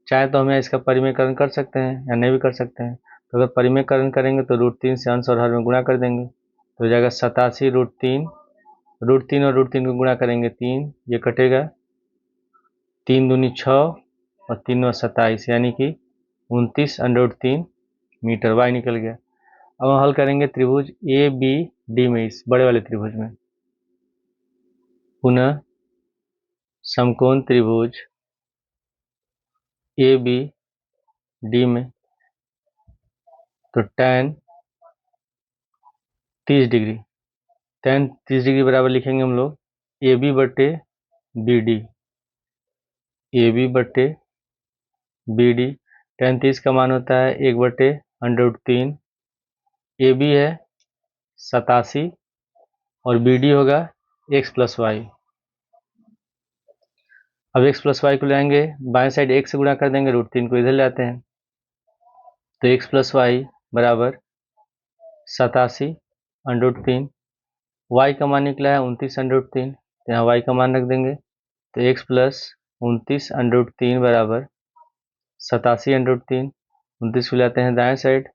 चाहे तो हमें इसका परिमेयकरण कर सकते हैं या नहीं भी कर सकते हैं। तो अगर परिमेयकरण करेंगे तो √3 से अंश और हर में गुणा कर देंगे, तो हो जाएगा 87 √3, √3 और √3 को गुणा करेंगे 3, ये कटेगा, 3 दूनी 6 और 3 और 27, यानी कि 29 √3 मीटर, वाई निकल गया। अब हम हल करेंगे त्रिभुज ए बी डी में, इस बड़े वाले त्रिभुज में। पुनः समकोण त्रिभुज ए बी डी में, तो tan 30 डिग्री, tan 30 डिग्री बराबर लिखेंगे हम लोग ए बी बटे बी डी, ए बी बटे बी डी। tan 30 का मान होता है 1/√3, ए बी है 87 और बी डी होगा x + y। अब x + y को लाएंगे बाएं साइड, x से गुणा कर देंगे, √3 को इधर ले आते हैं, तो x + y बराबर 87 √3, y का मान निकला है 29 √3, तो यहाँ y का मान रख देंगे, तो x + 29 बराबर 87 √3, 29 को लाते हैं दाएं साइड,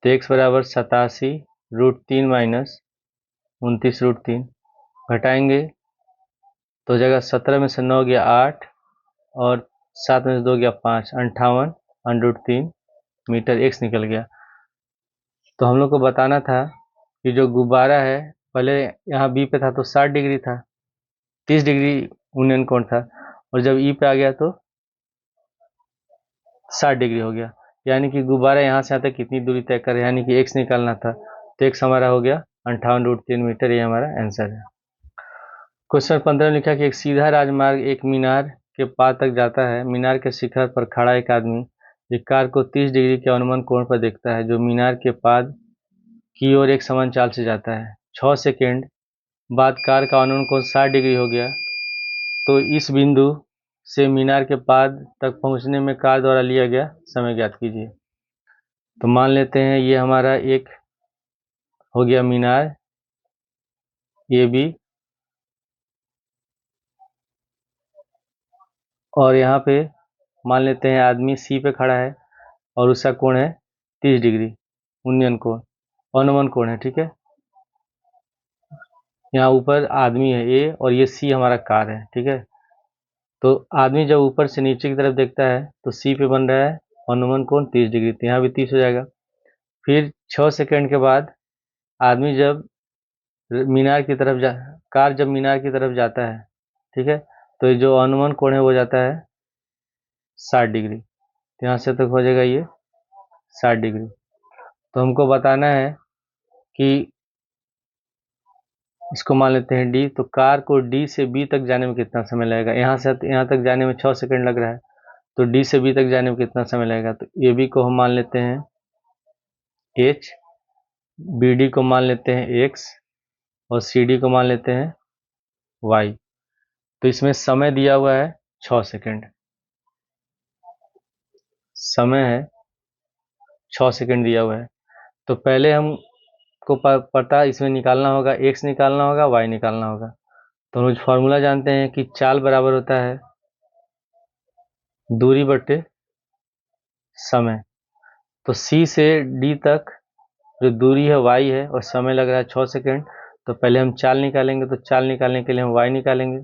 तो x बराबर 87 √3 माइनस 29 √3, घटाएंगे तो हो जाएगा 17 में से 9 गया 8 और 7 में से 2 गया 5, 58 √3 मीटर x निकल गया। तो हम लोग को बताना था कि जो गुब्बारा है, पहले यहाँ बी पे था तो 60 डिग्री था, 30 डिग्री उन्नयन कोण था, और जब ई पे आ गया तो 60 डिग्री हो गया, यानी कि गुब्बारा यहाँ से यहाँ तक कितनी दूरी तय करे, यानी कि x निकालना था, तो x हमारा हो गया 58 √3 मीटर, ये हमारा आंसर है। क्वेश्चन 15 में लिखा कि एक सीधा राजमार्ग एक मीनार के पाद तक जाता है। मीनार के शिखर पर खड़ा एक आदमी एक कार को 30 डिग्री के अनुमान कोण पर देखता है, जो मीनार के पाद की ओर एक समान चाल से जाता है। 6 सेकेंड बाद कार का अनुमान कोण 60 डिग्री हो गया, तो इस बिंदु से मीनार के पाद तक पहुंचने में कार द्वारा लिया गया समय ज्ञात कीजिए। तो मान लेते हैं ये हमारा एक हो गया मीनार ए बी, और यहाँ पे मान लेते हैं आदमी सी पे खड़ा है और उसका कोण है 30 डिग्री, उन्नयन कोण, अनुमान कोण है, ठीक है। यहाँ ऊपर आदमी है ए और ये सी हमारा कार है, ठीक है। तो आदमी जब ऊपर से नीचे की तरफ देखता है तो सी पे बन रहा है अनुमान कोण 30 डिग्री, तो यहाँ भी 30 हो जाएगा। फिर 6 सेकेंड के बाद आदमी जब मीनार की तरफ कार जब मीनार की तरफ जाता है, ठीक है, तो जो अनुमान कोण है वो जाता है 60 डिग्री, तो यहाँ से तक हो जाएगा ये 60 डिग्री। तो हमको बताना है कि इसको मान लेते हैं डी, तो कार को डी से बी तक जाने में कितना समय लगेगा। यहाँ से यहाँ तक जाने में 6 सेकंड लग रहा है, तो डी से बी तक जाने में कितना समय लगेगा। तो ए बी को हम मान लेते हैं एच, बी डी को मान लेते हैं एक्स, और सी डी को मान लेते हैं वाई। तो इसमें समय दिया हुआ है 6 सेकंड, समय है 6 सेकंड दिया हुआ है। तो पहले हमको पता इसमें निकालना होगा, एक्स निकालना होगा, वाई निकालना होगा। तो हम फॉर्मूला जानते हैं कि चाल बराबर होता है दूरी बटे समय। तो सी से डी तक जो दूरी है वाई है और समय लग रहा है 6 सेकंड, तो पहले हम चाल निकालेंगे, तो चाल निकालने के लिए हम वाई निकालेंगे,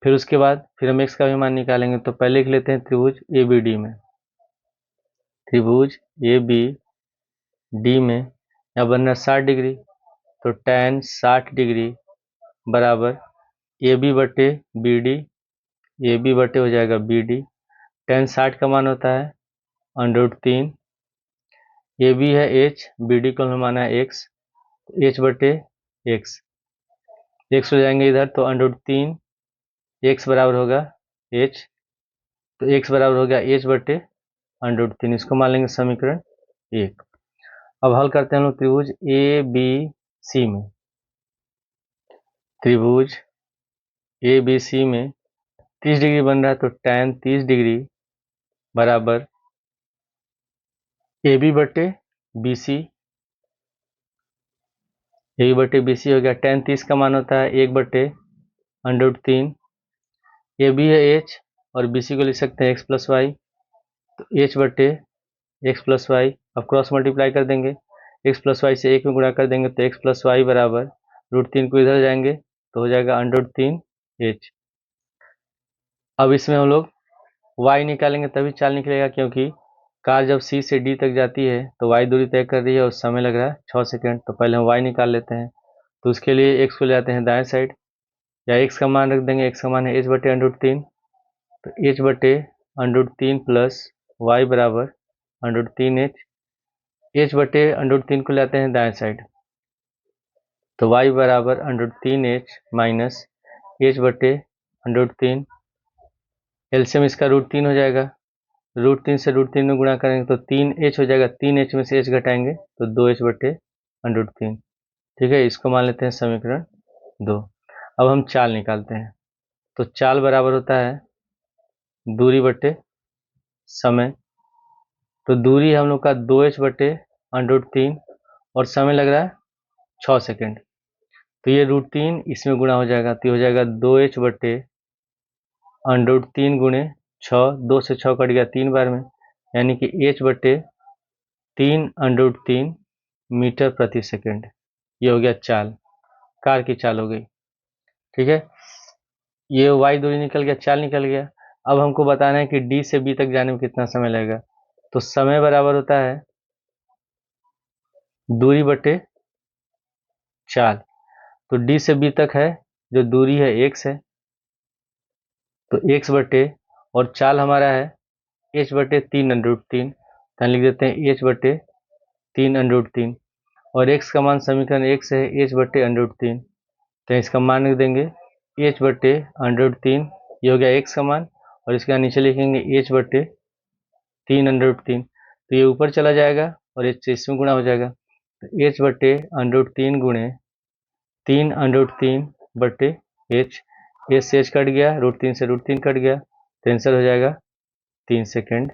फिर उसके बाद फिर हम एक्स का भी मान निकालेंगे। तो पहले लिख लेते हैं त्रिभुज ए बी डी में, त्रिभुज ए बी डी में यहाँ बन रहा है 60 डिग्री, तो tan 60 डिग्री बराबर ए बी बटे बी डी, ए बी बटे हो जाएगा बी डी। tan 60 का मान होता है √3, ए बी है एच, बी डी को हमने माना है एक्स, एच बटे एक्स, एक्स हो जाएंगे इधर, तो √3 एक्स बराबर होगा एच, तो एक्स बराबर हो गया एच बटे √3, इसको मान लेंगे समीकरण 1। अब हल करते हैं हम लोग त्रिभुज ए बी सी में, त्रिभुज ए बी सी में 30 डिग्री बन रहा है, तो tan 30 डिग्री बराबर ए बी बटे बी सी, ए बटे बी सी हो गया। tan 30 का मान होता है 1/√3। ए बी है h और बी सी को लिख सकते हैं x प्लस वाई, तो h बटे एक्स प्लस वाई। अब क्रॉस मल्टीप्लाई कर देंगे, x प्लस वाई से 1 में गुणा कर देंगे तो x प्लस वाई बराबर √3 को इधर जाएंगे तो हो जाएगा √3h। अब इसमें हम लोग y निकालेंगे तभी चाल निकलेगा, क्योंकि कार जब C से D तक जाती है तो y दूरी तय कर रही है और समय लग रहा है 6 सेकेंड। तो पहले हम y निकाल लेते हैं, तो उसके लिए x को ले जाते हैं दाएं साइड, या x का मान रख देंगे, x का मान है h बटे √3, तो h बटे √3 प्लस वाई बराबर √3h। h बटे √3 को लाते हैं दाएं साइड, तो y बराबर √3h माइनस h बटे √3। एलसीएम इसका √3 हो जाएगा, √3 से √3 में गुणा करेंगे तो 3h हो जाएगा, 3h में से h घटाएंगे तो 2h बटे √3। ठीक है, इसको मान लेते हैं समीकरण 2। अब हम चाल निकालते हैं, तो चाल बराबर होता है दूरी बटे समय। तो दूरी हम लोग का 2h बटे √3 और समय लग रहा है 6 सेकेंड, तो ये √3 इसमें गुणा हो जाएगा, तो ये हो जाएगा 2h बटे √3 गुणे 6, 2 से 6 कट गया 3 बार में, यानी कि h बटे 3 √3 मीटर प्रति सेकेंड। ये हो गया चाल, कार की चाल हो गई। ठीक है, ये y दूरी निकल गया, चाल निकल गया। अब हमको बताना है कि D से B तक जाने में कितना समय लगेगा, तो समय बराबर होता है दूरी बटे चाल। तो D से B तक है जो दूरी है x है, तो x बटे, और चाल हमारा है h बटे 3 √3, तो लिख देते हैं h बटे 3 √3, और x का मान समीकरण 1 से है h बटे √3, तो इसका मान लिख देंगे h बटे √3, ये हो गया x का मान, और इसका नीचे लिखेंगे h बटे 3 √3, तो ये ऊपर चला जाएगा और h से इसमें गुणा हो जाएगा, तो h बटे √3 गुणे 3 √3 बटे h, h से h कट गया, √3 से √3 कट गया, तो आंसर हो जाएगा 3 सेकेंड।